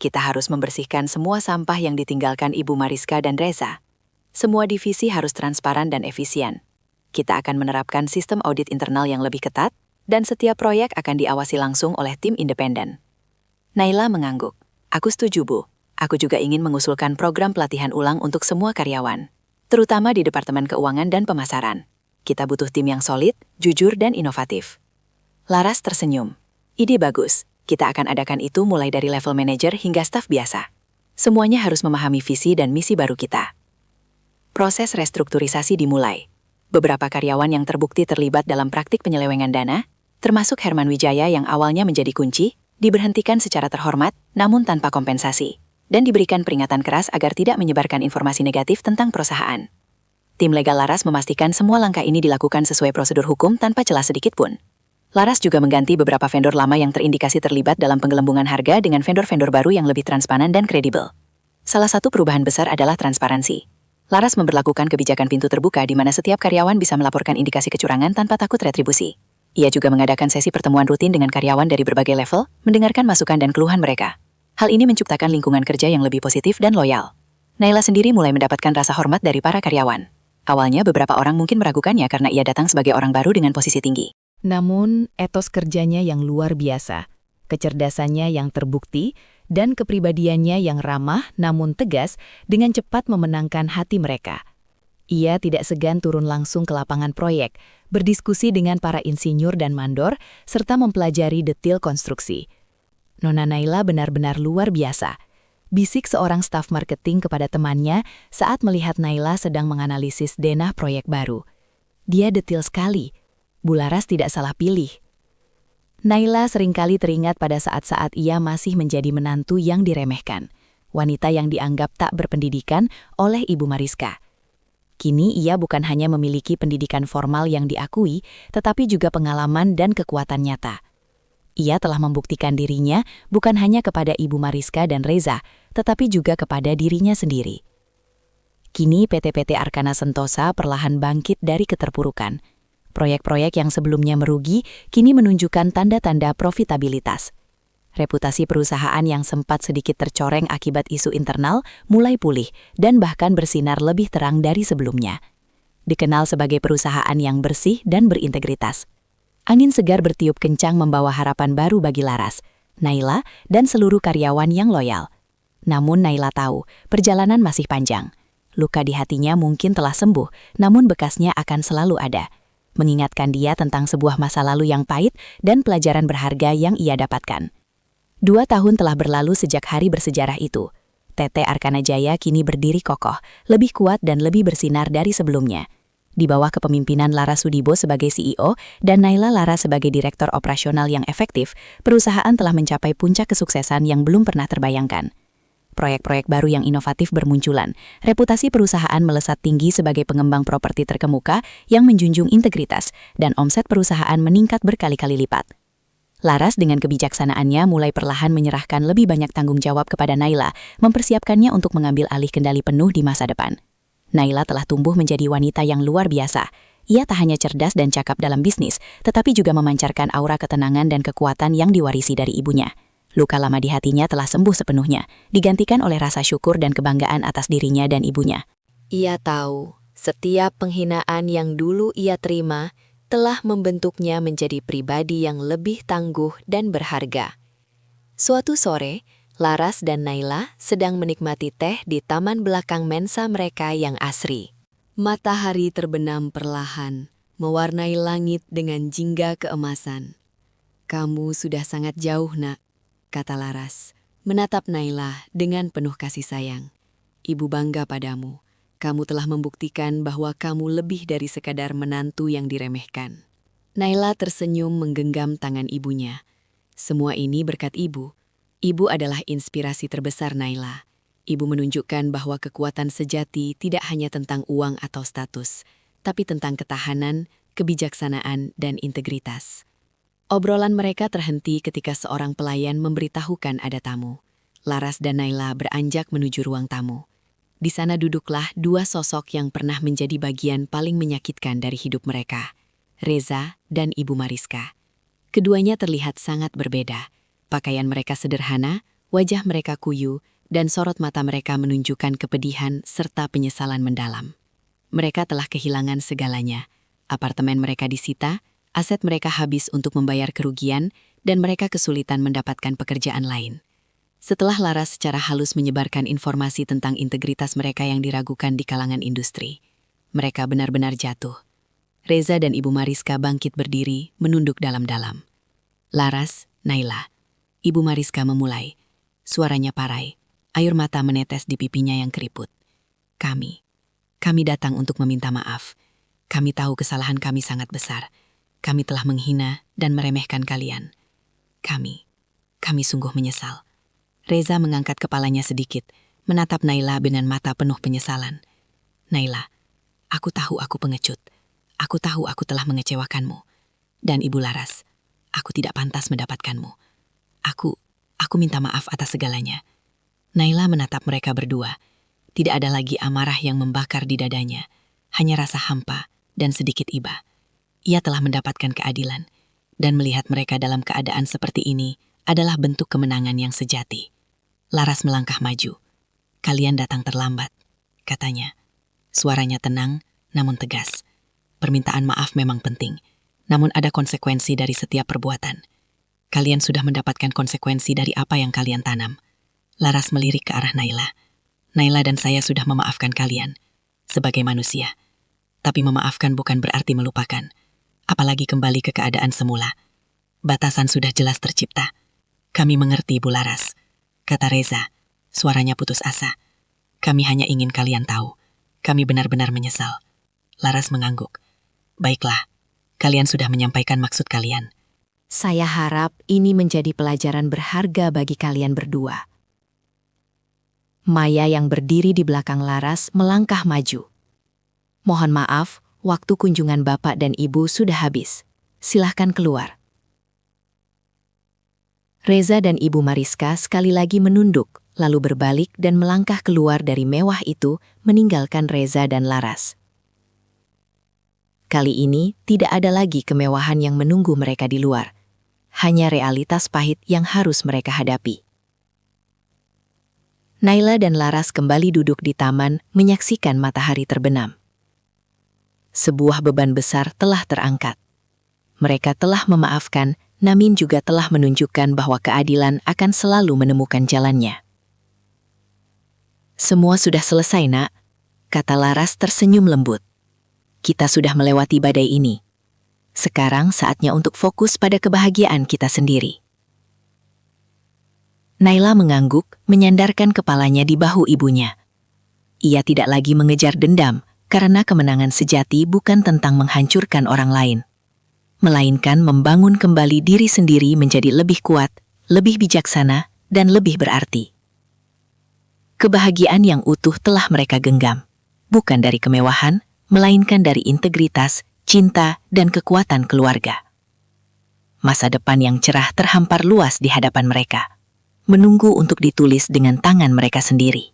Kita harus membersihkan semua sampah yang ditinggalkan Ibu Mariska dan Reza. Semua divisi harus transparan dan efisien. Kita akan menerapkan sistem audit internal yang lebih ketat, dan setiap proyek akan diawasi langsung oleh tim independen. Naila mengangguk. Aku setuju, Bu. Aku juga ingin mengusulkan program pelatihan ulang untuk semua karyawan, terutama di Departemen Keuangan dan Pemasaran. Kita butuh tim yang solid, jujur, dan inovatif. Laras tersenyum. Ide bagus. Kita akan adakan itu mulai dari level manajer hingga staf biasa. Semuanya harus memahami visi dan misi baru kita. Proses restrukturisasi dimulai. Beberapa karyawan yang terbukti terlibat dalam praktik penyelewengan dana, termasuk Herman Wijaya yang awalnya menjadi kunci, diberhentikan secara terhormat namun tanpa kompensasi, dan diberikan peringatan keras agar tidak menyebarkan informasi negatif tentang perusahaan. Tim legal Laras memastikan semua langkah ini dilakukan sesuai prosedur hukum tanpa celah sedikit pun. Laras juga mengganti beberapa vendor lama yang terindikasi terlibat dalam penggelembungan harga dengan vendor-vendor baru yang lebih transparan dan kredibel. Salah satu perubahan besar adalah transparansi. Laras memberlakukan kebijakan pintu terbuka di mana setiap karyawan bisa melaporkan indikasi kecurangan tanpa takut retribusi. Ia juga mengadakan sesi pertemuan rutin dengan karyawan dari berbagai level, mendengarkan masukan dan keluhan mereka. Hal ini menciptakan lingkungan kerja yang lebih positif dan loyal. Naila sendiri mulai mendapatkan rasa hormat dari para karyawan. Awalnya beberapa orang mungkin meragukannya karena ia datang sebagai orang baru dengan posisi tinggi. Namun, etos kerjanya yang luar biasa, kecerdasannya yang terbukti, dan kepribadiannya yang ramah namun tegas dengan cepat memenangkan hati mereka. Ia tidak segan turun langsung ke lapangan proyek, berdiskusi dengan para insinyur dan mandor, serta mempelajari detail konstruksi. Nona Naila benar-benar luar biasa. Bisik seorang staf marketing kepada temannya saat melihat Naila sedang menganalisis denah proyek baru. Dia detail sekali. Bu Laras tidak salah pilih. Naila seringkali teringat pada saat-saat ia masih menjadi menantu yang diremehkan, wanita yang dianggap tak berpendidikan oleh Ibu Mariska. Kini ia bukan hanya memiliki pendidikan formal yang diakui, tetapi juga pengalaman dan kekuatan nyata. Ia telah membuktikan dirinya bukan hanya kepada Ibu Mariska dan Reza, tetapi juga kepada dirinya sendiri. Kini PT Arkana Sentosa perlahan bangkit dari keterpurukan. Proyek-proyek yang sebelumnya merugi kini menunjukkan tanda-tanda profitabilitas. Reputasi perusahaan yang sempat sedikit tercoreng akibat isu internal mulai pulih dan bahkan bersinar lebih terang dari sebelumnya. Dikenal sebagai perusahaan yang bersih dan berintegritas. Angin segar bertiup kencang membawa harapan baru bagi Laras, Naila, dan seluruh karyawan yang loyal. Namun Naila tahu, perjalanan masih panjang. Luka di hatinya mungkin telah sembuh, namun bekasnya akan selalu ada. Mengingatkan dia tentang sebuah masa lalu yang pahit dan pelajaran berharga yang ia dapatkan. 2 tahun telah berlalu sejak hari bersejarah itu. TT Arkana Jaya kini berdiri kokoh, lebih kuat dan lebih bersinar dari sebelumnya. Di bawah kepemimpinan Laras Sudibo sebagai CEO dan Naila Laras sebagai direktur operasional yang efektif, perusahaan telah mencapai puncak kesuksesan yang belum pernah terbayangkan. Proyek-proyek baru yang inovatif bermunculan, reputasi perusahaan melesat tinggi sebagai pengembang properti terkemuka yang menjunjung integritas, dan omset perusahaan meningkat berkali-kali lipat. Laras dengan kebijaksanaannya mulai perlahan menyerahkan lebih banyak tanggung jawab kepada Naila, mempersiapkannya untuk mengambil alih kendali penuh di masa depan. Naila telah tumbuh menjadi wanita yang luar biasa. Ia tak hanya cerdas dan cakap dalam bisnis, tetapi juga memancarkan aura ketenangan dan kekuatan yang diwarisi dari ibunya. Luka lama di hatinya telah sembuh sepenuhnya, digantikan oleh rasa syukur dan kebanggaan atas dirinya dan ibunya. Ia tahu, setiap penghinaan yang dulu ia terima telah membentuknya menjadi pribadi yang lebih tangguh dan berharga. Suatu sore, Laras dan Naila sedang menikmati teh di taman belakang mensa mereka yang asri. Matahari terbenam perlahan, mewarnai langit dengan jingga keemasan. "Kamu sudah sangat jauh, Nak," kata Laras, menatap Naila dengan penuh kasih sayang. "Ibu bangga padamu. Kamu telah membuktikan bahwa kamu lebih dari sekadar menantu yang diremehkan." Naila tersenyum menggenggam tangan ibunya. "Semua ini berkat ibu. Ibu adalah inspirasi terbesar Naila. Ibu menunjukkan bahwa kekuatan sejati tidak hanya tentang uang atau status, tapi tentang ketahanan, kebijaksanaan, dan integritas." Obrolan mereka terhenti ketika seorang pelayan memberitahukan ada tamu. Laras dan Naila beranjak menuju ruang tamu. Di sana duduklah 2 sosok yang pernah menjadi bagian paling menyakitkan dari hidup mereka, Reza dan Ibu Mariska. Keduanya terlihat sangat berbeda. Pakaian mereka sederhana, wajah mereka kuyu, dan sorot mata mereka menunjukkan kepedihan serta penyesalan mendalam. Mereka telah kehilangan segalanya. Apartemen mereka disita, aset mereka habis untuk membayar kerugian, dan mereka kesulitan mendapatkan pekerjaan lain. Setelah Laras secara halus menyebarkan informasi tentang integritas mereka yang diragukan di kalangan industri, mereka benar-benar jatuh. Reza dan Ibu Mariska bangkit berdiri, menunduk dalam-dalam. "Laras, Naila." Ibu Mariska memulai. Suaranya parai, air mata menetes di pipinya yang keriput. Kami datang untuk meminta maaf. Kami tahu kesalahan kami sangat besar. Kami telah menghina dan meremehkan kalian. Kami sungguh menyesal." Reza mengangkat kepalanya sedikit, menatap Naila dengan mata penuh penyesalan. "Naila, aku tahu aku pengecut. Aku tahu aku telah mengecewakanmu. Dan Ibu Laras, aku tidak pantas mendapatkanmu. Aku minta maaf atas segalanya." Naila menatap mereka berdua. Tidak ada lagi amarah yang membakar di dadanya, hanya rasa hampa dan sedikit iba. Ia telah mendapatkan keadilan, dan melihat mereka dalam keadaan seperti ini adalah bentuk kemenangan yang sejati. Laras melangkah maju. "Kalian datang terlambat," katanya. Suaranya tenang, namun tegas. "Permintaan maaf memang penting, namun ada konsekuensi dari setiap perbuatan. Kalian sudah mendapatkan konsekuensi dari apa yang kalian tanam." Laras melirik ke arah Naila. "Naila dan saya sudah memaafkan kalian, sebagai manusia. Tapi memaafkan bukan berarti melupakan, apalagi kembali ke keadaan semula. Batasan sudah jelas tercipta. Kami mengerti, Bu Laras," kata Reza. Suaranya putus asa. "Kami hanya ingin kalian tahu. Kami benar-benar menyesal." Laras mengangguk. "Baiklah, kalian sudah menyampaikan maksud kalian. Saya harap ini menjadi pelajaran berharga bagi kalian berdua." Maya yang berdiri di belakang Laras melangkah maju. "Mohon maaf, waktu kunjungan Bapak dan Ibu sudah habis. Silahkan keluar." Reza dan Ibu Mariska sekali lagi menunduk, lalu berbalik dan melangkah keluar dari mewah itu, meninggalkan Reza dan Laras. Kali ini tidak ada lagi kemewahan yang menunggu mereka di luar. hanya realitas pahit yang harus mereka hadapi. Naila dan Laras kembali duduk di taman menyaksikan matahari terbenam. Sebuah beban besar telah terangkat. Mereka telah memaafkan, namun juga telah menunjukkan bahwa keadilan akan selalu menemukan jalannya. Semua sudah selesai, Nak, kata Laras tersenyum lembut. Kita sudah melewati badai ini. Sekarang saatnya untuk fokus pada kebahagiaan kita sendiri. Naila mengangguk, menyandarkan kepalanya di bahu ibunya. Ia tidak lagi mengejar dendam, karena kemenangan sejati bukan tentang menghancurkan orang lain, melainkan membangun kembali diri sendiri menjadi lebih kuat, lebih bijaksana, dan lebih berarti. Kebahagiaan yang utuh telah mereka genggam, bukan dari kemewahan, melainkan dari integritas, cinta, dan kekuatan keluarga. Masa depan yang cerah terhampar luas di hadapan mereka, menunggu untuk ditulis dengan tangan mereka sendiri.